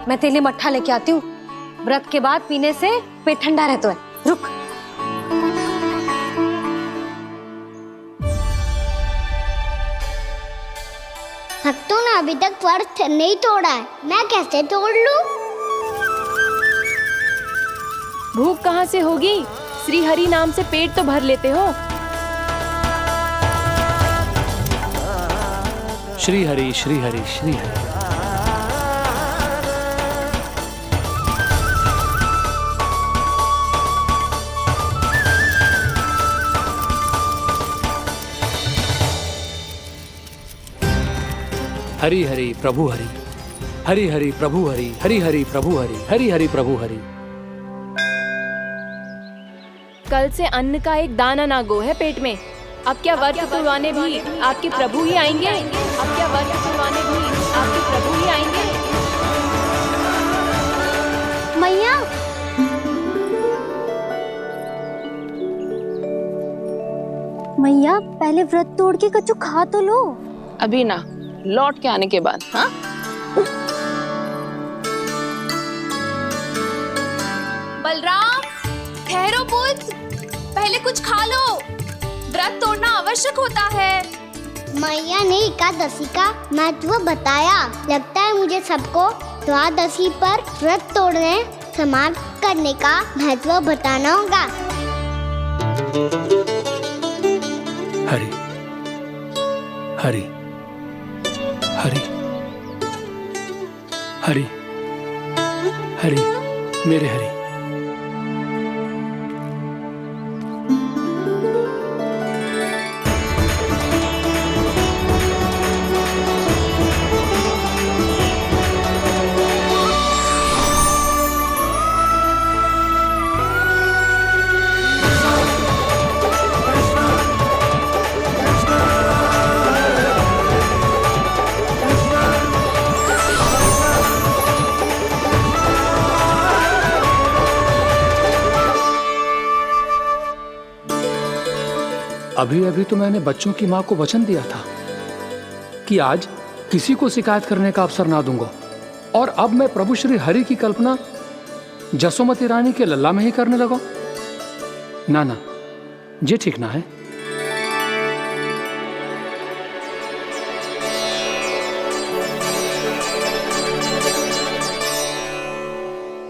मैं तेरे लिए मट्ठा लेके आती हूँ। व्रत के बाद पीने से पेट ठंडा रहता है। रुक। भक्तों ने अभी तक व्रत नहीं तोड़ा है, मैं कैसे तोड़ लूं? भूख कहाँ से होगी? श्री हरि नाम से पेट तो भर लेते हो। श्री हरि श्री हरि श्री हरि। हरि हरि प्रभु हरि, हरि हरि प्रभु हरि, हरि हरि प्रभु हरि, हरि हरि प्रभु हरि। कल से अन्न का एक दाना ना गो है पेट में। अब क्या व्रत तुड़वाने भी आपके प्रभु ही आएंगे? अब क्या व्रत तुड़वाने भी आपके प्रभु ही आएंगे? मैया, मैया पहले व्रत तोड़ के कच्चू खा तो लो। अभी ना, लौट के आने के बाद। हाँ, बलराम, ठहरो पुत्र, पहले कुछ खा लो। व्रत तोड़ना आवश्यक होता है। मैया ने एकादशी का महत्व बताया। लगता है मुझे सबको द्वादशी पर व्रत तोड़ने समाप्त करने का महत्व बताना होगा। हरि हरि हरि हरि हरि, मेरे हरि। अभी अभी तो मैंने बच्चों की माँ को वचन दिया था कि आज किसी को शिकायत करने का अवसर ना दूंगा, और अब मैं प्रभु श्री हरि की कल्पना जसोमती रानी के लल्ला में ही करने लगा। ना, ये ठीक ना है।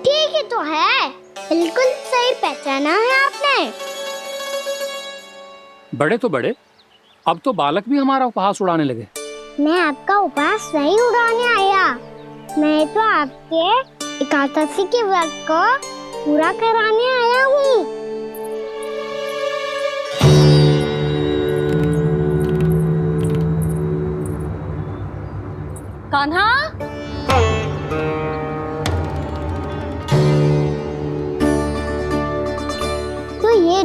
ठीक ही तो है, बिल्कुल सही पहचाना है आपने। बड़े तो बड़े, अब तो बालक भी हमारा उपहास उड़ाने लगे। मैं आपका उपहास नहीं उड़ाने आया, मैं तो आपके एकादशी के व्रत को पूरा कराने आया हूँ। कान्हा,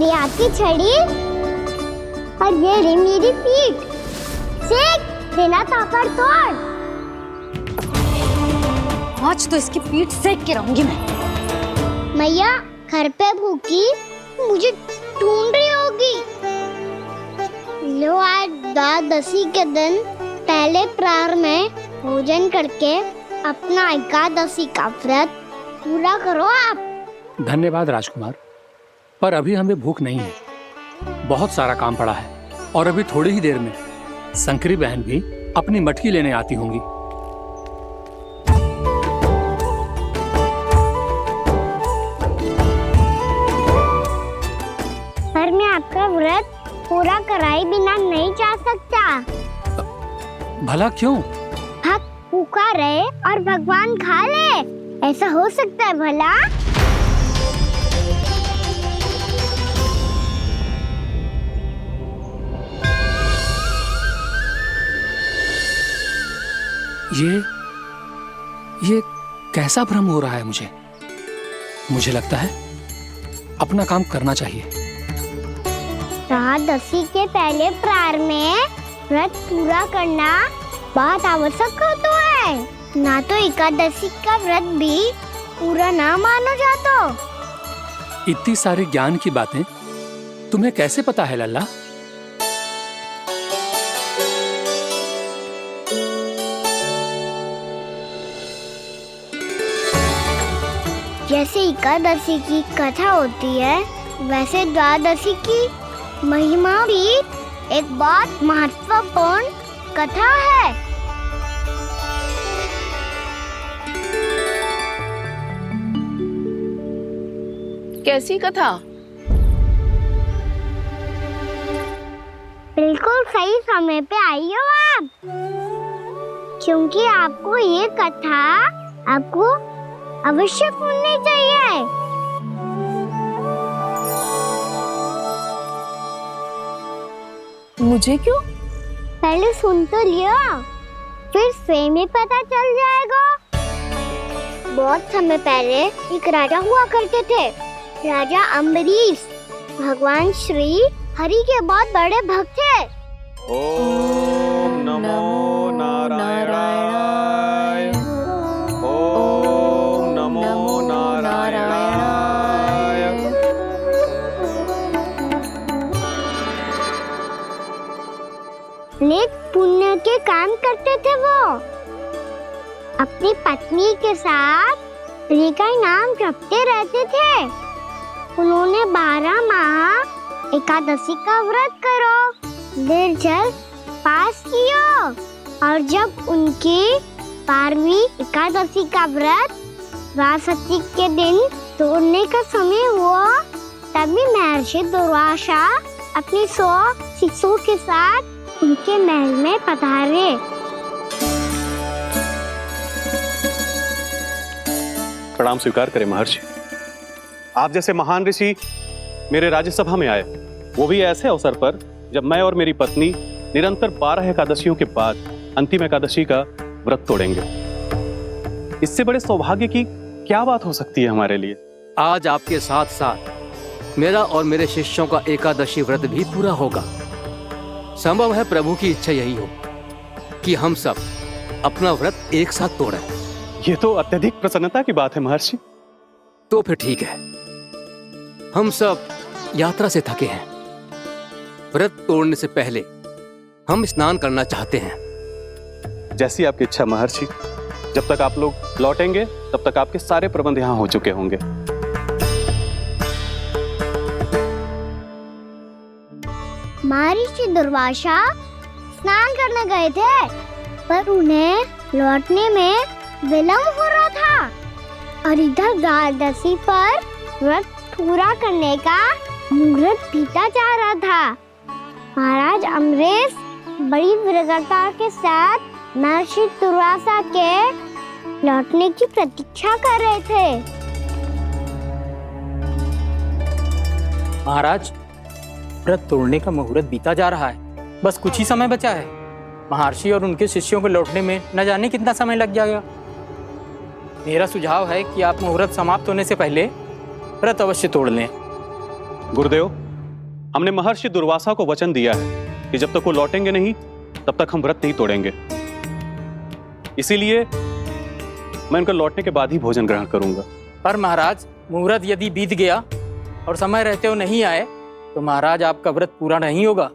मेरी हाथ की छड़ी और ये रही मेरी पीठ। सेक देना ताकत तोड़। आज तो इसकी पीठ सेक के रहूंगी मैं। मैया घर पे भूखी मुझे ढूंढ रही होगी। लो आज द्वादशी के दिन पहले प्रहर में भोजन करके अपना एकादशी का व्रत पूरा करो आप। धन्यवाद राजकुमार, पर अभी हमें भूख नहीं है। बहुत सारा काम पड़ा है और अभी थोड़ी ही देर में शंकरी बहन भी अपनी मटकी लेने आती होंगी। पर मैं आपका व्रत पूरा कराए बिना नहीं जा सकता। भला क्यों? भक्त भूखा रहे और भगवान खा ले, ऐसा हो सकता है भला? ये कैसा भ्रम हो रहा है मुझे लगता है अपना काम करना चाहिए। द्वादशी के पहले प्रहर में व्रत पूरा करना बहुत आवश्यक होता है, ना तो एकादशी का व्रत भी पूरा ना मानो जातो। इतनी सारी ज्ञान की बातें तुम्हें कैसे पता है लल्ला? जैसे एकादशी की कथा होती है, वैसे द्वादशी की महिमा भी एक बहुत महत्वपूर्ण कथा है। कैसी कथा? बिल्कुल सही समय पे आई हो आप, क्योंकि आपको ये कथा आपको अवश्य सुननी चाहिए। मुझे क्यों? पहले सुन तो लियो, फिर स्वयं ही पता चल जाएगा। बहुत समय पहले एक राजा हुआ करते थे, राजा अम्बरीश। भगवान श्री हरि के बहुत बड़े भक्त थे। ओम नमो नारायणाय। ओम नमो नारायणाय। नेक पुण्य के काम करते थे वो। अपनी पत्नी के साथ हरि का नाम जपते रहते थे। उन्होंने 12 माह एकादशी का व्रत करो निर्जल पास किया, और जब उनकी 12वीं एकादशी का व्रत द्वादशी के दिन तोड़ने का समय हुआ, तभी महर्षि दुर्वासा अपनी 100 शिष्यों के साथ उनके महल में पधारे। प्रणाम स्वीकार करें महर्षि। आप जैसे महान ऋषि मेरे राज्यसभा में आए, वो भी ऐसे अवसर पर जब मैं और मेरी पत्नी निरंतर 12 एकादशियों के बाद अंतिम एकादशी का व्रत तोड़ेंगे। इससे बड़े सौभाग्य की क्या बात हो सकती है हमारे लिए? आज आपके साथ साथ मेरा और मेरे शिष्यों का एकादशी व्रत भी पूरा होगा। संभव है प्रभु की इच्छा यही हो कि हम सब अपना व्रत एक साथ तोड़ें। ये तो अत्यधिक प्रसन्नता की बात है महर्षि। तो फिर ठीक है, हम सब यात्रा से थके हैं। व्रत तोड़ने से पहले हम स्नान करना चाहते हैं। जैसी आपकी इच्छा महर्षि। जब तक आप लोग लौटेंगे तब तक आपके सारे प्रबंध यहाँ हो चुके होंगे। महर्षि दुर्वासा स्नान करने गए थे, पर उन्हें लौटने में विलंब हो रहा था, और इधर द्वादशी पर व्रत पूरा करने का मुहूर्त बीता जा रहा था। महाराज अम्बरीश बड़ी विरक्ता के साथ महर्षि दुर्वासा के लौटने की प्रतीक्षा कर रहे थे। महाराज, व्रत तोड़ने का मुहूर्त बीता जा रहा है। बस कुछ ही समय बचा है। महर्षि और उनके शिष्यों को लौटने में न जाने कितना समय लग जाएगा। मेरा सुझाव है कि आप मुहूर्त समाप्त होने से पहले व्रत अवश्य तोड़ लें। गुरुदेव, हमने महर्षि दुर्वासा को वचन दिया है कि जब तक वो लौटेंगे नहीं तब तक हम व्रत नहीं तोड़ेंगे। इसीलिए मैं उनका लौटने के बाद ही भोजन ग्रहण करूंगा। पर महाराज, मुहूर्त यदि बीत गया और समय रहते हो नहीं आए तो महाराज आपका व्रत पूरा नहीं होगा।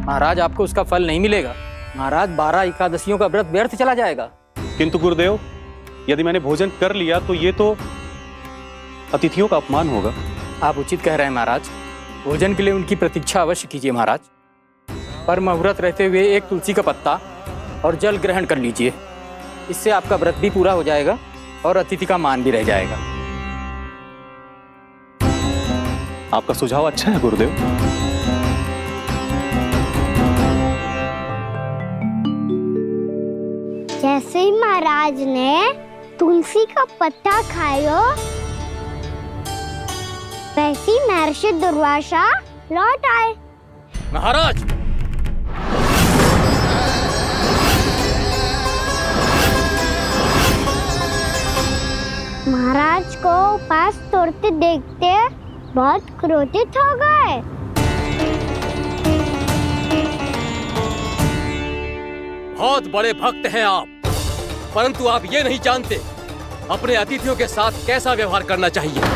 महाराज आपको उसका फल नहीं मिलेगा। महाराज 12 एकादशियों का व्रत व्यर्थ चला जाएगा। किंतु गुरुदेव, यदि मैंने भोजन कर लिया तो ये तो अतिथियों का अपमान होगा। आप उचित कह रहे हैं महाराज। भोजन के लिए उनकी प्रतीक्षा अवश्य कीजिए महाराज। पर मुहूर्त रहते हुए एक तुलसी का पत्ता और जल ग्रहण कर लीजिए। इससे आपका व्रत भी पूरा हो जाएगा और अतिथि का मान भी रह जाएगा। आपका सुझाव अच्छा है गुरुदेव। जैसे ही महाराज ने तुलसी का पत्ता खायो, वैसे ही महर्षि दुर्वासा लौट आए। महाराज, महाराज को उपास तोड़ते देखते बहुत क्रोधित हो गए। बहुत बड़े भक्त हैं आप, परंतु आप ये नहीं जानते अपने अतिथियों के साथ कैसा व्यवहार करना चाहिए।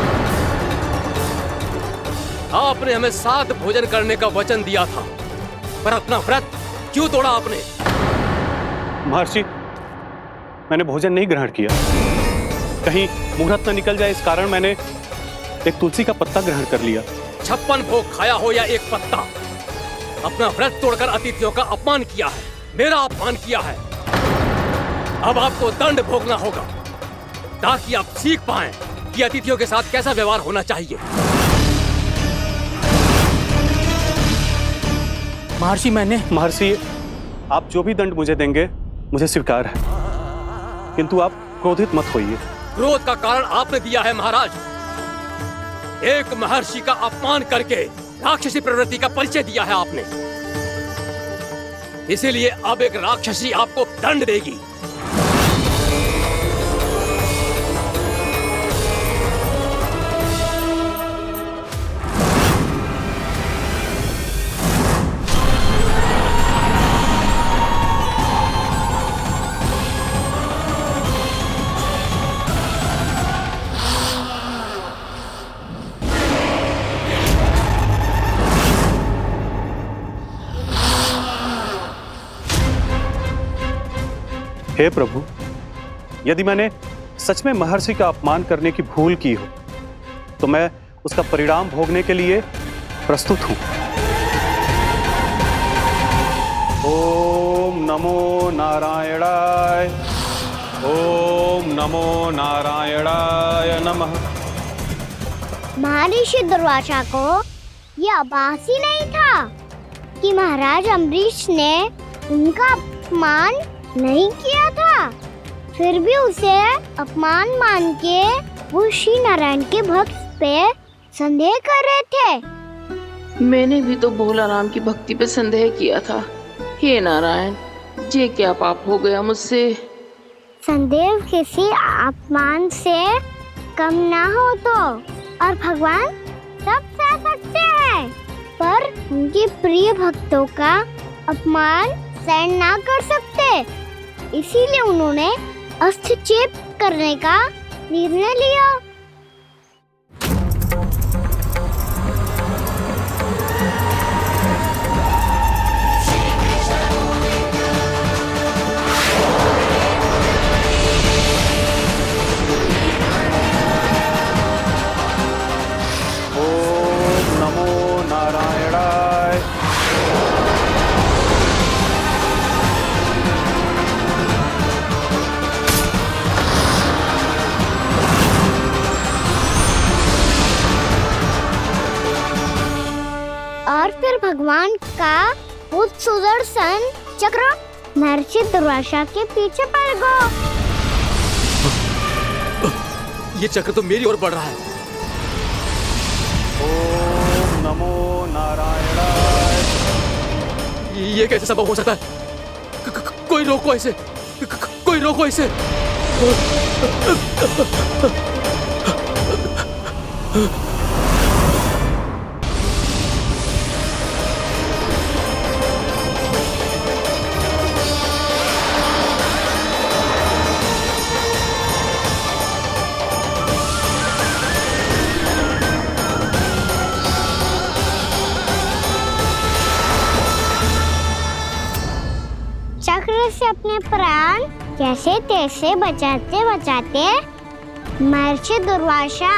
आपने हमें साथ भोजन करने का वचन दिया था, पर अपना व्रत क्यों तोड़ा आपने? महर्षि, मैंने भोजन नहीं ग्रहण किया। कहीं मुहूर्त न निकल जाए इस कारण मैंने एक तुलसी का पत्ता ग्रहण कर लिया। 56 भोग खाया हो या एक पत्ता, अपना व्रत तोड़कर अतिथियों का अपमान किया है, मेरा अपमान किया है। अब आपको दंड भोगना होगा ताकि आप सीख पाएं कि अतिथियों के साथ कैसा व्यवहार होना चाहिए। महर्षि, आप जो भी दंड मुझे देंगे मुझे स्वीकार है, किंतु आप क्रोधित मत होइए। क्रोध का कारण आपने दिया है महाराज। एक महर्षि का अपमान करके राक्षसी प्रवृत्ति का परिचय दिया है आपने। इसीलिए अब एक राक्षसी आपको दंड देगी। हे प्रभु, यदि मैंने सच में महर्षि का अपमान करने की भूल की हो तो मैं उसका परिणाम भोगने के लिए प्रस्तुत हूं। ओम नमो नारायणाय, ओम नमो नारायणाय नमः। महर्षि दुर्वासा को यह आभास ही नहीं था कि महाराज अम्बरीश ने उनका अपमान नहीं किया था। फिर भी उसे अपमान मान के वो श्री नारायण के भक्त पे संदेह कर रहे थे। मैंने भी तो भोला राम की भक्ति पे संदेह किया था। हे नारायण, ये क्या पाप हो गया मुझसे? संदेह किसी अपमान से कम ना हो तो, और भगवान सब सह सकते हैं, पर उनके प्रिय भक्तों का अपमान सहन ना कर सकते। इसीलिए उन्होंने हस्तक्षेप करने का निर्णय लिया। ओम नमो नारायणाय। और फिर भगवान का वो सुदर्शन चक्र महर्षि दुर्वासा के पीछे पड़ गया। ये चक्र तो मेरी ओर बढ़ रहा है। ओम नमो नारायणाय। ये कैसे संभव हो सकता है? कोई रोको इसे, कोई रोको इसे। अपने प्राण जैसे तैसे बचाते बचाते महर्षि दुर्वासा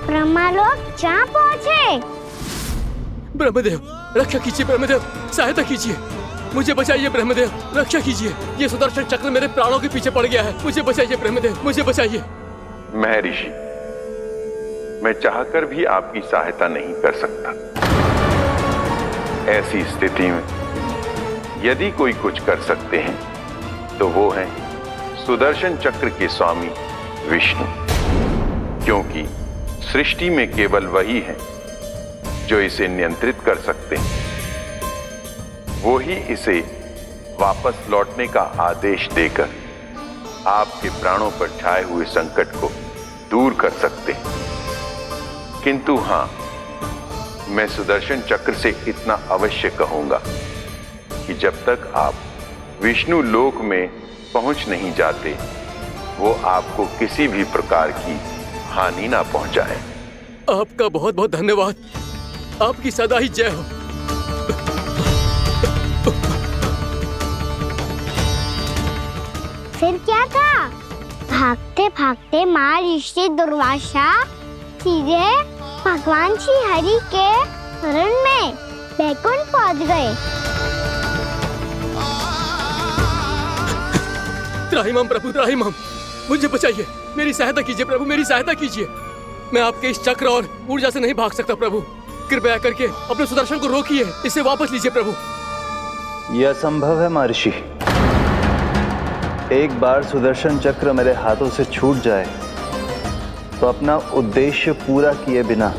ब्रह्मलोक जा पहुँचे। ब्रह्मदेव रक्षा कीजिए, ब्रह्मदेव सहायता कीजिए, मुझे बचाइए ब्रह्मदेव, रक्षा कीजिए। ये सुदर्शन चक्र मेरे प्राणों के पीछे पड़ गया है, मुझे बचाइए ब्रह्मदेव, मुझे बचाइए। महर्षि, मैं चाहकर भी आपकी सहायता नहीं कर सकता। ऐसी स्थिति में यदि कोई कुछ कर सकते हैं तो वो है सुदर्शन चक्र के स्वामी विष्णु, क्योंकि सृष्टि में केवल वही है जो इसे नियंत्रित कर सकते हैं। वो ही इसे वापस लौटने का आदेश देकर आपके प्राणों पर छाए हुए संकट को दूर कर सकते हैं। किंतु हां, मैं सुदर्शन चक्र से इतना अवश्य कहूंगा कि जब तक आप विष्णु लोक में पहुंच नहीं जाते, वो आपको किसी भी प्रकार की हानि ना पहुंचाए। आपका बहुत बहुत धन्यवाद, आपकी सदा ही जय हो। फिर क्या था? भागते भागते महर्षि दुर्वासा सीधे भगवान श्री हरि के शरण में बैकुंठ पहुंच गए। त्राहिमाम प्रभु, त्राहिमाम, मुझे बचाइए, मेरी सहायता कीजिए प्रभु, मेरी सहायता कीजिए। मैं आपके इस चक्र और ऊर्जा से नहीं भाग सकता प्रभु, कृपया करके अपने सुदर्शन को रोकिए, इसे वापस लीजिए प्रभु। यह असंभव है महर्षि। एक बार सुदर्शन चक्र मेरे हाथों से छूट जाए तो अपना उद्देश्य पूरा किए बिना,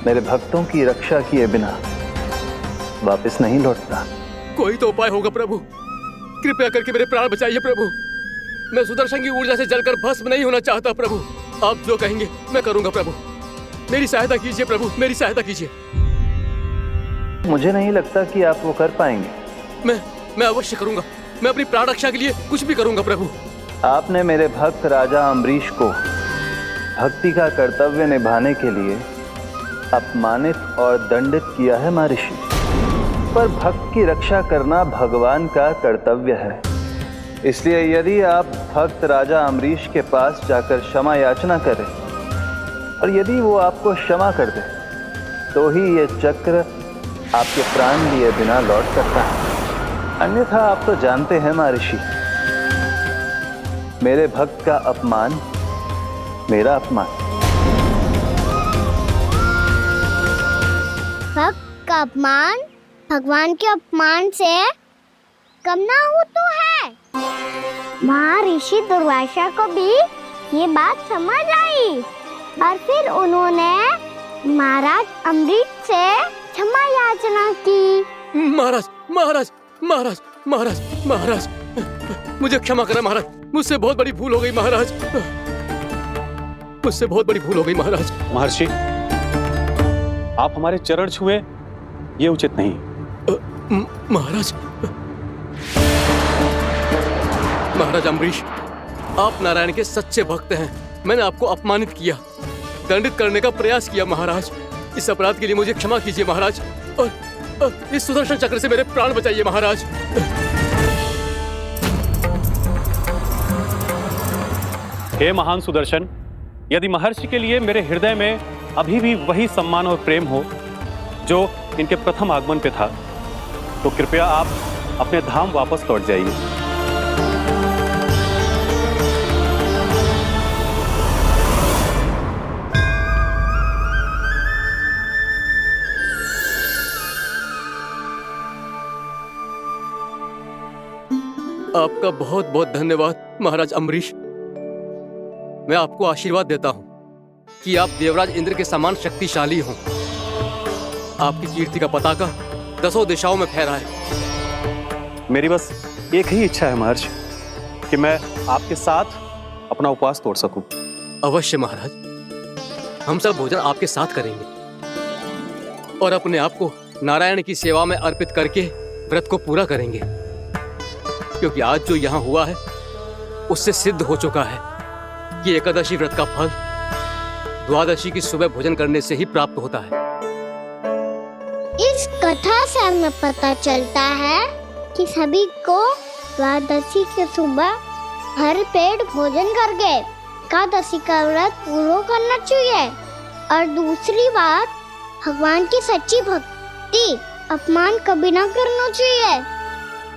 मेरे भक्तों की रक्षा किए बिना वापस नहीं लौटता। कोई तो उपाय होगा प्रभु, कृपया करके मेरे प्राण बचाइए प्रभु। मैं सुदर्शन की ऊर्जा से जलकर भस्म नहीं होना चाहता प्रभु। आप जो कहेंगे मैं करूंगा प्रभु, मेरी सहायता कीजिए प्रभु, मेरी सहायता कीजिए। मुझे नहीं लगता कि आप वो कर पाएंगे। मैं अवश्य करूंगा, मैं अपनी प्राण रक्षा के लिए कुछ भी करूंगा प्रभु। आपने मेरे भक्त राजा अम्बरीश को भक्ति का कर्तव्य निभाने के लिए अपमानित और दंडित किया है महर्षि, पर भक्त की रक्षा करना भगवान का कर्तव्य है। इसलिए यदि आप भक्त राजा अम्बरीश के पास जाकर क्षमा याचना करें और यदि वो आपको क्षमा कर दे तो ही ये चक्र आपके प्राण लिए बिना लौट सकता है। अन्यथा आप तो जानते हैं महर्षि, मेरे भक्त का अपमान मेरा अपमान। भक्त का अपमान भगवान के अपमान से कम ना हो तो है। महर्षि दुर्वासा को भी ये बात समझ आई और फिर उन्होंने महाराज अम्बरीश से क्षमा याचना की। महाराज महाराज महाराज महाराज महाराज, मुझे क्षमा करें महाराज, मुझसे बहुत बड़ी भूल हो गई महाराज, मुझसे बहुत बड़ी भूल हो गई महाराज। महर्षि, आप हमारे चरण छुए ये उचित नहीं। महाराज, महाराज अम्बरीश, आप नारायण के सच्चे भक्त हैं। मैंने आपको अपमानित किया, दंडित करने का प्रयास किया महाराज। इस अपराध के लिए मुझे क्षमा कीजिए महाराज, और इस सुदर्शन चक्र से मेरे प्राण बचाइए महाराज। हे महान सुदर्शन, यदि महर्षि के लिए मेरे हृदय में अभी भी वही सम्मान और प्रेम हो जो इनके प्रथम आगमन पे था, तो कृपया आप अपने धाम वापस लौट जाइए। आपका बहुत बहुत धन्यवाद महाराज अम्बरीश। मैं आपको आशीर्वाद देता हूं कि आप देवराज इंद्र के समान शक्तिशाली हों। आपकी कीर्ति का पताका दसों दिशाओं में फहराए। मेरी बस एक ही इच्छा है महर्षि, कि मैं आपके साथ अपना उपवास तोड़ सकूं। अवश्य महाराज, हम सब भोजन आपके साथ करेंगे और अपने आप को नारायण की सेवा में अर्पित करके व्रत को पूरा करेंगे, क्योंकि आज जो यहाँ हुआ है उससे सिद्ध हो चुका है कि एकादशी व्रत का फल द्वादशी की सुबह भोजन करने से ही प्राप्त होता है। इस कथा से हमें पता चलता है कि सभी को द्वादशी के सुबह हर पेट भोजन करके एकादशी का व्रत पूरा करना चाहिए। और दूसरी बात, भगवान की सच्ची भक्ति अपमान कभी ना करना चाहिए।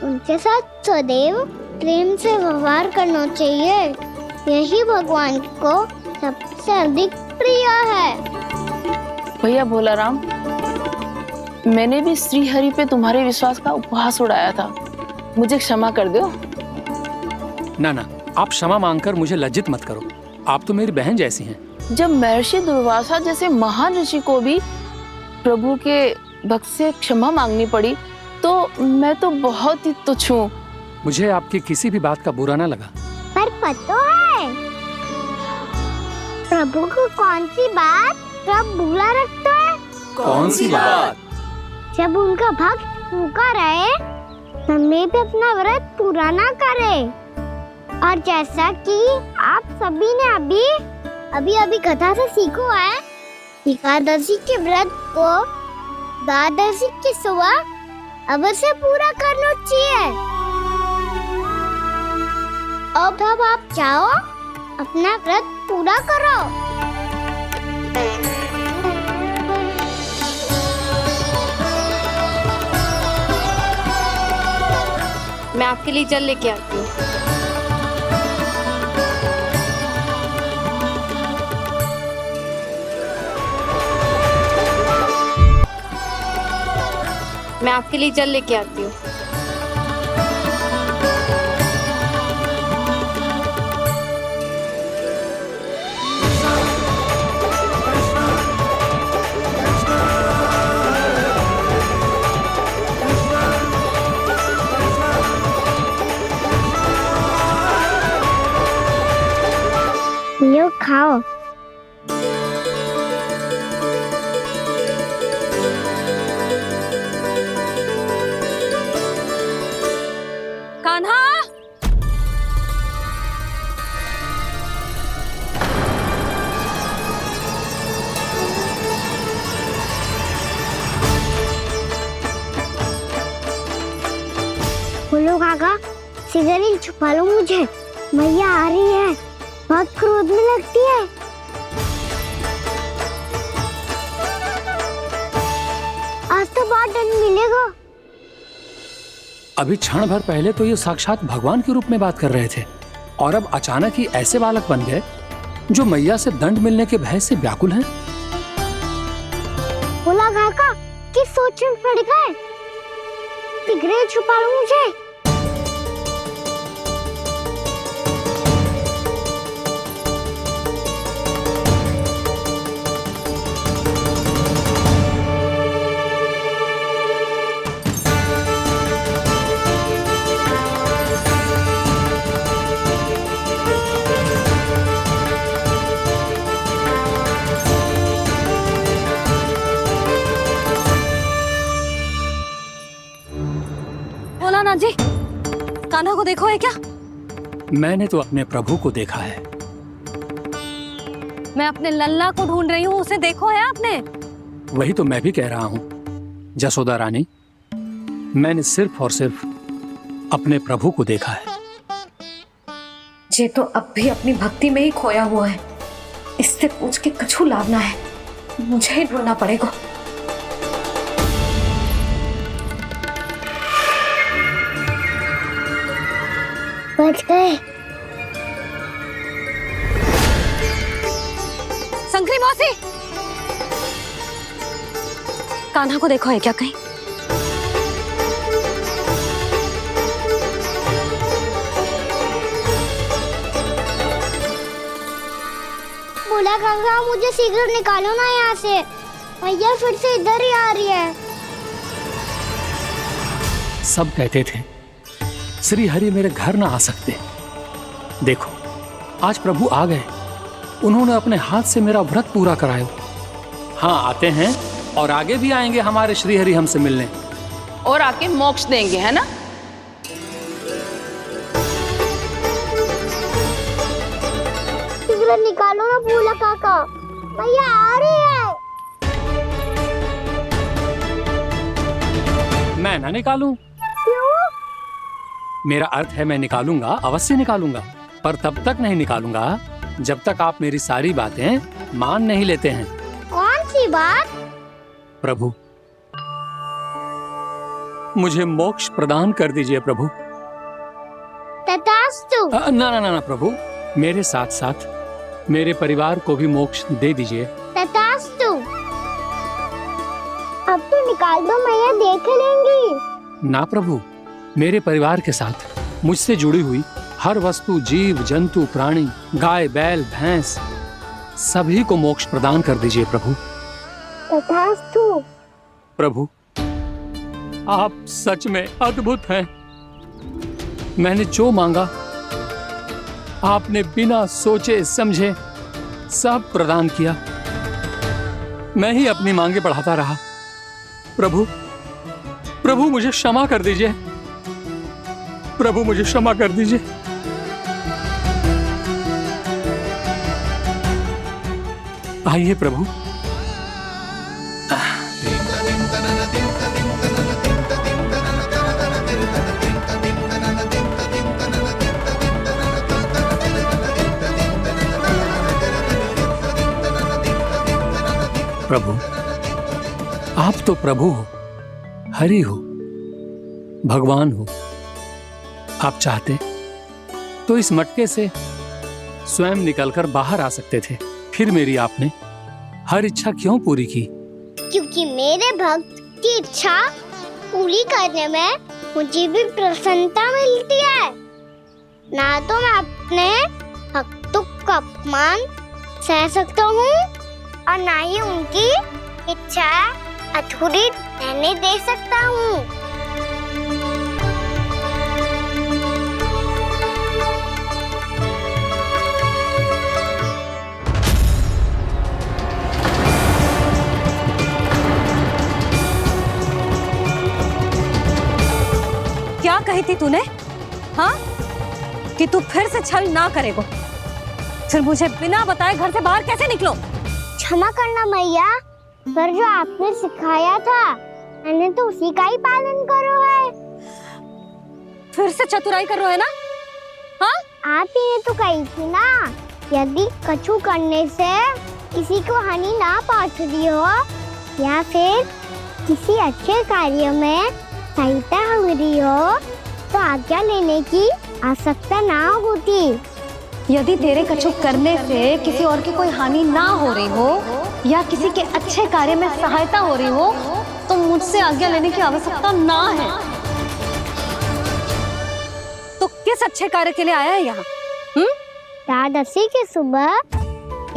उनके साथ सदैव प्रेम से व्यवहार करना चाहिए। यही भगवान को सबसे अधिक प्रिय है। भैया भोला राम, मैंने भी श्री हरि पे तुम्हारे विश्वास का उपहास उड़ाया था, मुझे क्षमा कर दो। ना ना, आप क्षमा मांगकर मुझे लज्जित मत करो, आप तो मेरी बहन जैसी हैं। जब महर्षि दुर्वासा जैसे महान ऋषि को भी प्रभु के भक्त से क्षमा मांगनी पड़ी, तो मैं तो बहुत ही तुच्छ हूँ। मुझे आपकी किसी भी बात का बुरा ना लगा। पर पता है प्रभु को कौन सी बात सब भूला रखता है? कौन सी बात? जब उनका भक्त भूखा रहे, समय पे अपना व्रत पूरा ना करे। और जैसा कि आप सभी ने अभी कथा से सीखो है, एकादशी के व्रत को द्वादशी की सुबह अवश्य पूरा करना चाहिए। अब आप जाओ, अपना व्रत पूरा करो। मैं आपके लिए जल लेके आती हूँ। मैं आपके लिए जल लेके आती हूँ। लो खाओ। कान्हा, बोलो काका, सिगरेट छुपा लो मुझे, मैया आ रही है, बहुत क्रोध में लगती है। आज तो बहुत दंड मिलेगा। अभी क्षण भर पहले तो ये साक्षात भगवान के रूप में बात कर रहे थे, और अब अचानक ही ऐसे बालक बन गए जो मैया से दंड मिलने के भय से व्याकुल हैं। बोला काका, किस सोच में पड़ गए? सिगरेट छुपा लो मुझे। भोलानाथ जी, कान्हा को देखो है क्या? मैंने तो अपने प्रभु को देखा है। मैं अपने लल्ला को ढूंढ रही हूँ, उसे देखो है आपने? वही तो मैं भी कह रहा हूँ जसोदा रानी, मैंने सिर्फ और सिर्फ अपने प्रभु को देखा है। ये तो अब भी अपनी भक्ति में ही खोया हुआ है, इससे पूछ के कछु लाभ ना है, मुझे ही ढूंढना पड़ेगा। बच गए। शंकरी मौसी, कान्हा को देखो है क्या कहीं? बोला काका, मुझे सिगरेट निकालो ना यहाँ से, भैया फिर से इधर ही आ रही है। सब कहते थे श्री हरि मेरे घर ना आ सकते, देखो आज प्रभु आ गए, उन्होंने अपने हाथ से मेरा व्रत पूरा कराया। हाँ, आते हैं और आगे भी आएंगे हमारे श्री हरि हमसे मिलने, और आके मोक्ष देंगे, है ना? सिगरेट निकालो ना भोला काका, भैया आ रही है। मैं ना निकालूं? क्यों? मेरा अर्थ है मैं निकालूंगा, अवश्य निकालूंगा, पर तब तक नहीं निकालूंगा जब तक आप मेरी सारी बातें मान नहीं लेते हैं। कौन सी बात? प्रभु, मुझे मोक्ष प्रदान कर दीजिए प्रभु। तथास्तु। ना ना ना ना प्रभु, मेरे साथ साथ मेरे परिवार को भी मोक्ष दे दीजिए। तथास्तु। अब तो निकाल दो, मैया देख लेंगी। ना प्रभु, मेरे परिवार के साथ मुझसे जुड़ी हुई हर वस्तु, जीव जंतु, प्राणी, गाय बैल भैंस, सभी को मोक्ष प्रदान कर दीजिए प्रभु। तथास्तु। प्रभु, आप सच में अद्भुत हैं। मैंने जो मांगा आपने बिना सोचे समझे सब प्रदान किया। मैं ही अपनी मांगे बढ़ाता रहा। प्रभु, प्रभु मुझे क्षमा कर दीजिए। प्रभु मुझे क्षमा कर दीजिए। आइए प्रभु। प्रभु, आप तो प्रभु हो, हरि हो, भगवान हो। आप चाहते तो इस मटके से स्वयं निकलकर बाहर आ सकते थे, फिर मेरी आपने हर इच्छा क्यों पूरी की? क्योंकि मेरे भक्त की इच्छा पूरी करने में मुझे भी प्रसन्नता मिलती है। ना तो मैं अपने भक्तों का अपमान सह सकता हूँ और ना ही उनकी इच्छा अधूरी रहने दे सकता हूँ। क्या कही थी तूने? हाँ, कि तू फिर से छल ना करेगो। फिर मुझे बिना बताए घर से बाहर कैसे निकलो? क्षमा करना मैया, पर जो आपने सिखाया था मैंने तो उसी का ही पालन करो है। फिर से चतुराई कर रहे हो है ना? हाँ? आप ही ने तो कही थी ना, यदि कछु करने से किसी को हानि ना पहुंचती हो या फिर किसी अच्छे कार्य में सहायता हो रही हो तो आज्ञा लेने की आवश्यकता ना होती। यदि तेरे कछु करने से किसी और की कोई हानि ना हो रही हो या किसी के अच्छे कार्य में सहायता हो रही हो तो मुझसे आज्ञा लेने की आवश्यकता ना है। तो किस अच्छे कार्य के लिए आया है यहाँ? एकादशी की सुबह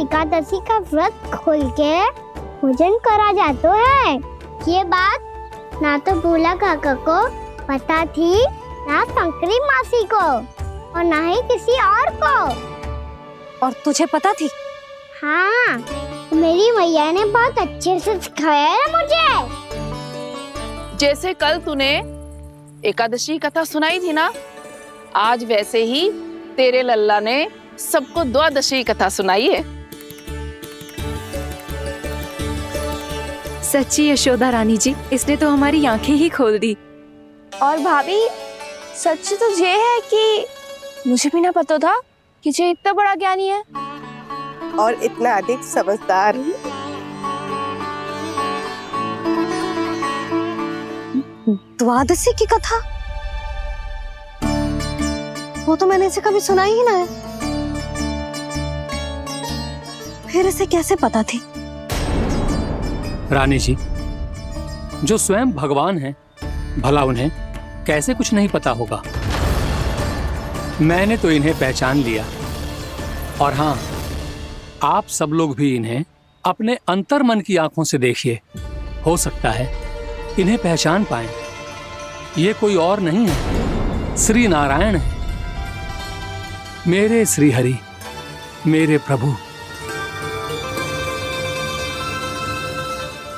एकादशी का व्रत खोल के पूजन करा जाता है। ये बात ना तो भोला काका को पता थी, ना शंकरी मासी को और ना ही किसी और को। और तुझे पता थी? हाँ, मेरी मैया ने बहुत अच्छे से सिखाया है मुझे। जैसे कल तूने एकादशी कथा सुनाई थी ना, आज वैसे ही तेरे लल्ला ने सबको द्वादशी कथा सुनाई है। सच्ची यशोदा रानी जी, इसने तो हमारी आंखें ही खोल दी। और भाभी, सच तो ये है कि मुझे भी ना पता था कि ये इतना बड़ा ज्ञानी है और इतना अधिक समझदार। द्वादशी की कथा? वो तो मैंने इसे कभी सुना ही ना है। फिर इसे कैसे पता थी? रानी जी, जो स्वयं भगवान हैं, भला उन्हें कैसे कुछ नहीं पता होगा? मैंने तो इन्हें पहचान लिया। और हाँ, आप सब लोग भी इन्हें अपने अंतर्मन की आंखों से देखिए, हो सकता है इन्हें पहचान पाएं। ये कोई और नहीं है, श्री नारायण है, मेरे श्री हरि, मेरे प्रभु।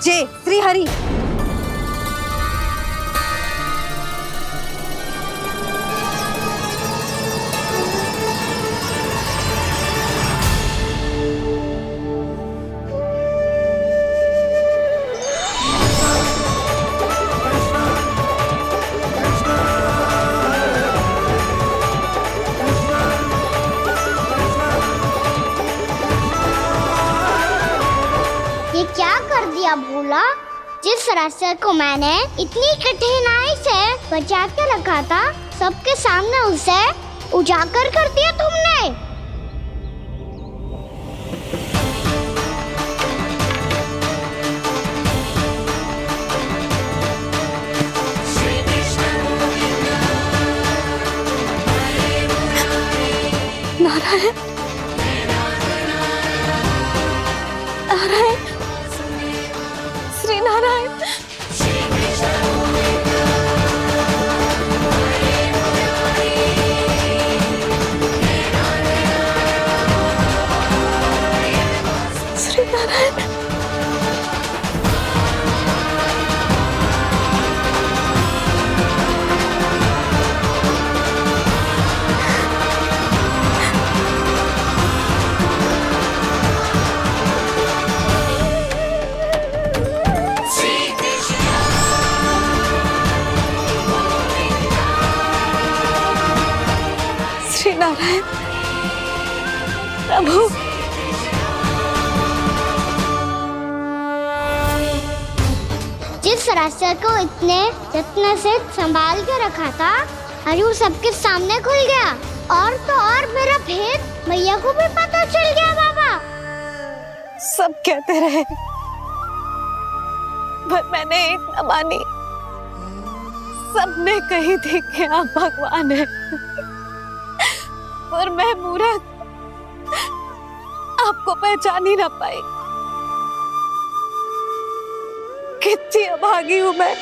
जय श्री हरि। दिया भोला। जिस रास्ते को मैंने इतनी कठिनाई से बचा के रखा था, सबके सामने उसे उजागर कर दिया तुमने। नारायण, नारायण, श्री नारायण। श्री नारायण। श्री नारायण प्रभु। जिस रास्ते को इतने यत्न से संभाल के रखा था, आज वो सबके सामने खुल गया। और तो और मेरा भेद मैया को भी पता चल गया बाबा। सब कहते रहे, पर मैंने एक न मानी। सबने कही थी कि आप भगवान हैं, पर मैं मूर्ख आपको पहचान ही ना पाई। कितनी अभागी हूं मैं।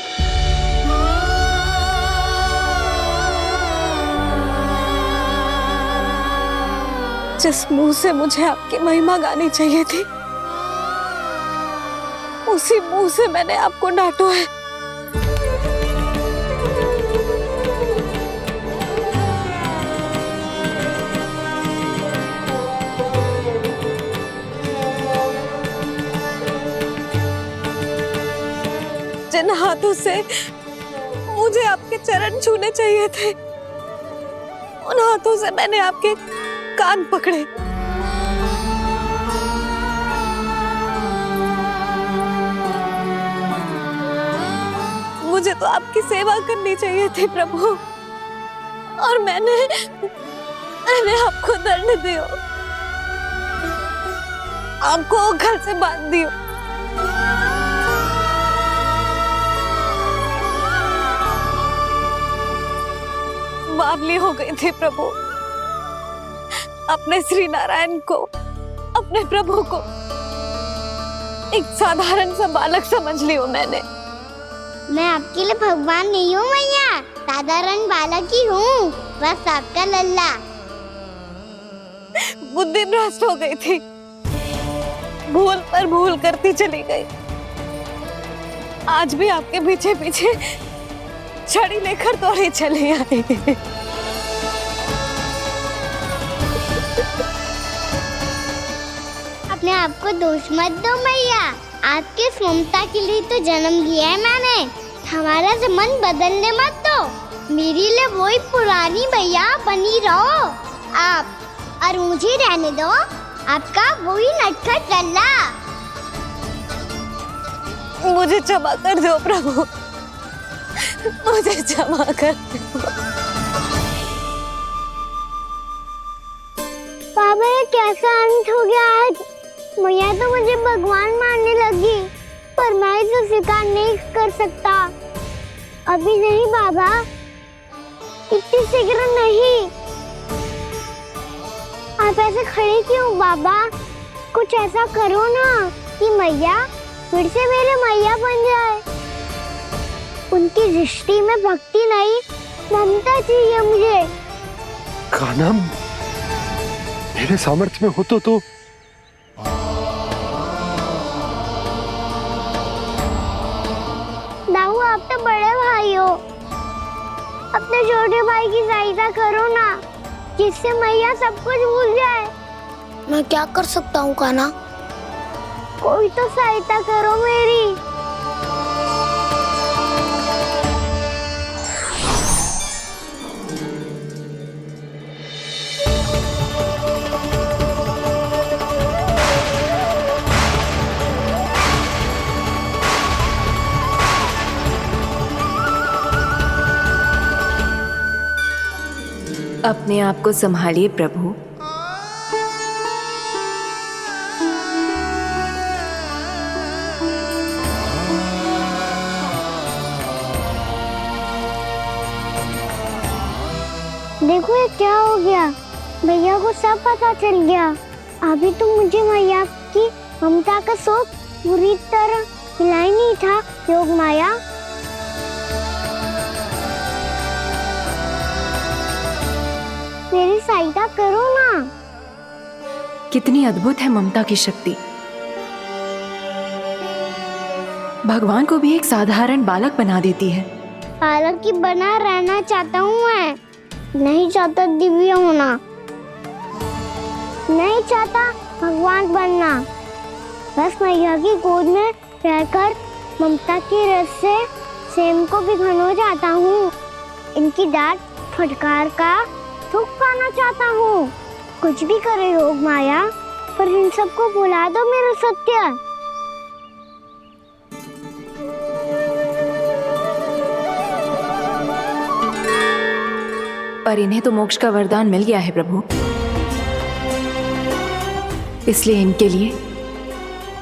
जिस मुंह से मुझे आपकी महिमा गानी चाहिए थी, उसी मुंह से मैंने आपको डांटा है। जिन हाथों से मुझे आपके चरण छूने चाहिए थे, उन हाथों से मैंने आपके कान पकड़े। मुझे तो आपकी सेवा करनी चाहिए थी प्रभु, और मैंने आपको दंड दियो, आपको घर से बांध दियो। बावली हो गई थी प्रभु। अपने श्री नारायण को, अपने प्रभु को एक साधारण सा बालक समझ लियो मैंने। मैं आपके लिए भगवान नहीं हूँ मैया, साधारण बालक ही हूँ, बस आपका लल्ला। बुद्धि भ्रष्ट हो गई थी, भूल पर भूल करती चली गई। आज भी आपके पीछे पीछे छड़ी लेकर दौड़ी चली आई। अपने आप को दोष मत दो मैया, आपके इस ममता के लिए तो जन्म लिया है मैंने। हमारा से मन बदलने मत दो। मेरे लिए वही पुरानी मैया बनी रहो आप, और मुझे रहने दो आपका वही नटखट लल्ला। मुझे क्षमा कर दो प्रभु, मुझे क्षमा कर दो। बाबा ये कैसा अंत हो गया आज? मैया तो मुझे भगवान मानने लगी, पर मैं इसे स्वीकार नहीं कर सकता। अभी नहीं बाबा, इतनी शीघ्र नहीं। आप ऐसे खड़े क्यों बाबा? कुछ ऐसा करो ना कि मैया फिर से मेरे मैया बन जाए। उनकी दृष्टि में भक्ति नहीं, ममता चाहिए मुझे। कान्हा, मेरे सामर्थ्य में हो तो दाऊ, आप तो बड़े भाई हो, अपने छोटे भाई की सहायता करो ना, जिससे मैया सब कुछ भूल जाए। मैं क्या कर सकता हूँ कान्हा? कोई तो सहायता करो मेरी। अपने आप को संभालिए प्रभु। देखो ये क्या हो गया, भैया को सब पता चल गया। अभी तो मुझे मैया की ममता का शौक पूरी तरह मिला ही नहीं था। योग माया, मेरी सहायता करो ना। कितनी अद्भुत है ममता की शक्ति। भगवान को भी एक साधारण बालक बना देती है। बालक की बना रहना चाहता हूँ मैं, नहीं चाहता दिव्य होना, नहीं चाहता भगवान बनना। बस मैया की गोद में रहकर ममता की रस से सेम को भी घनो चाहता हूँ। इनकी डांट फटकार का सुख पाना चाहता हूँ। कुछ भी करे योग माया, पर इन सबको भुला दो मेरा सत्य। पर इन्हें तो मोक्ष का वरदान मिल गया है प्रभु, इसलिए इनके लिए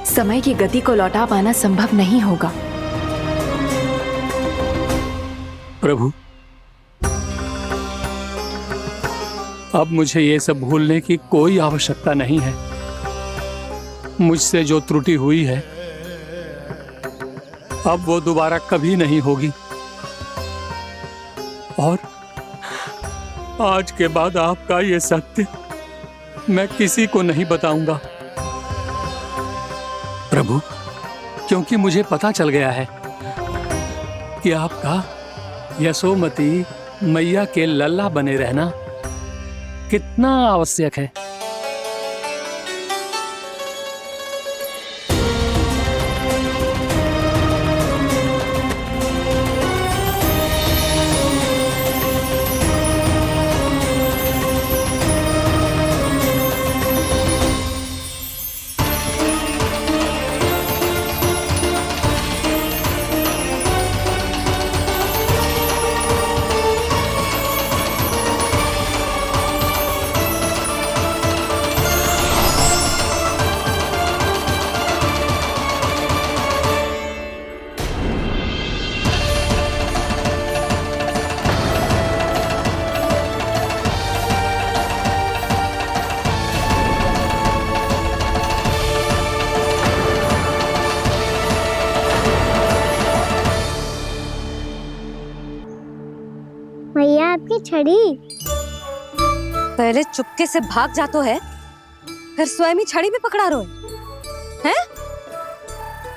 समय की गति को लौटा पाना संभव नहीं होगा। प्रभु, अब मुझे ये सब भूलने की कोई आवश्यकता नहीं है। मुझसे जो त्रुटि हुई है अब वो दोबारा कभी नहीं होगी, और आज के बाद आपका ये सत्य मैं किसी को नहीं बताऊंगा प्रभु, क्योंकि मुझे पता चल गया है कि आपका यशोमती मैया के लल्ला बने रहना कितना आवश्यक है। भैया आपकी छड़ी। पहले चुपके से भाग जातो है, फिर स्वयं ही छड़ी भी पकड़ा रो है?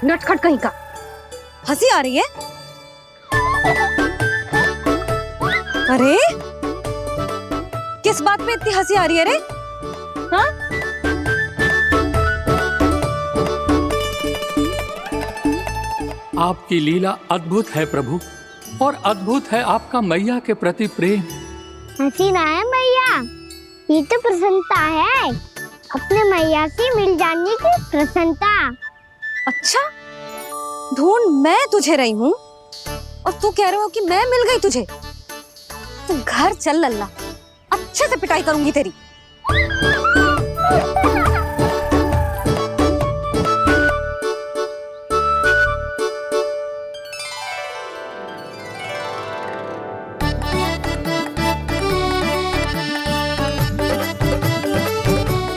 नटखट कहीं का। हंसी आ रही है? अरे किस बात पे इतनी हंसी आ रही है रे? हाँ? आपकी लीला अद्भुत है प्रभु, और अद्भुत है आपका मैया के प्रति प्रेम। हंसी ना है मैया, ये तो प्रसन्नता है, अपने मैया से मिल जाने की प्रसन्नता। अच्छा, ढूंढ मैं तुझे रही हूँ और तू कह रहे हो कि मैं मिल गई तुझे। तू घर चल लल्ला, अच्छे से पिटाई करूंगी तेरी।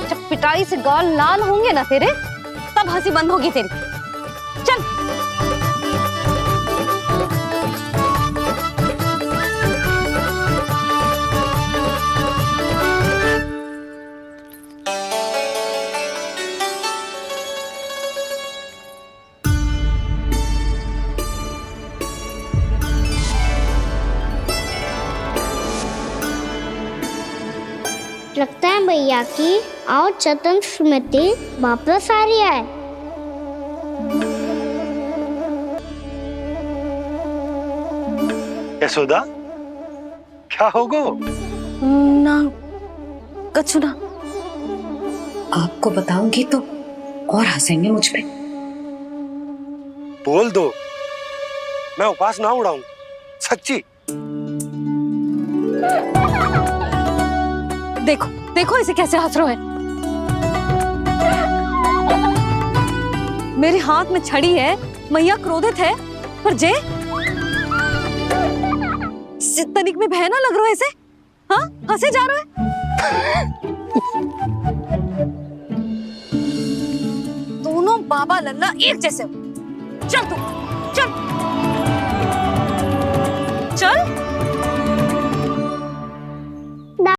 जब पिटाई से गाल लाल होंगे ना तेरे, तब हंसी बंद होगी तेरी। चल। लगता है भैया की और चतन स्मृति वापस आ रही है। यशोदा, क्या होगो? ना कछु ना। आपको बताऊंगी तो और हंसेंगे मुझ पे। बोल दो, मैं उपास ना उड़ाऊं, सच्ची। देखो देखो इसे कैसे हंस रहे हैं। मेरे हाथ में छड़ी है, मैया क्रोधित है, पर जे तनिक में भय ना लग रहा है इसे। हाँ, हंसे जा रहा है। दोनों बाबा लल्ला एक जैसे हो। चल तू चल।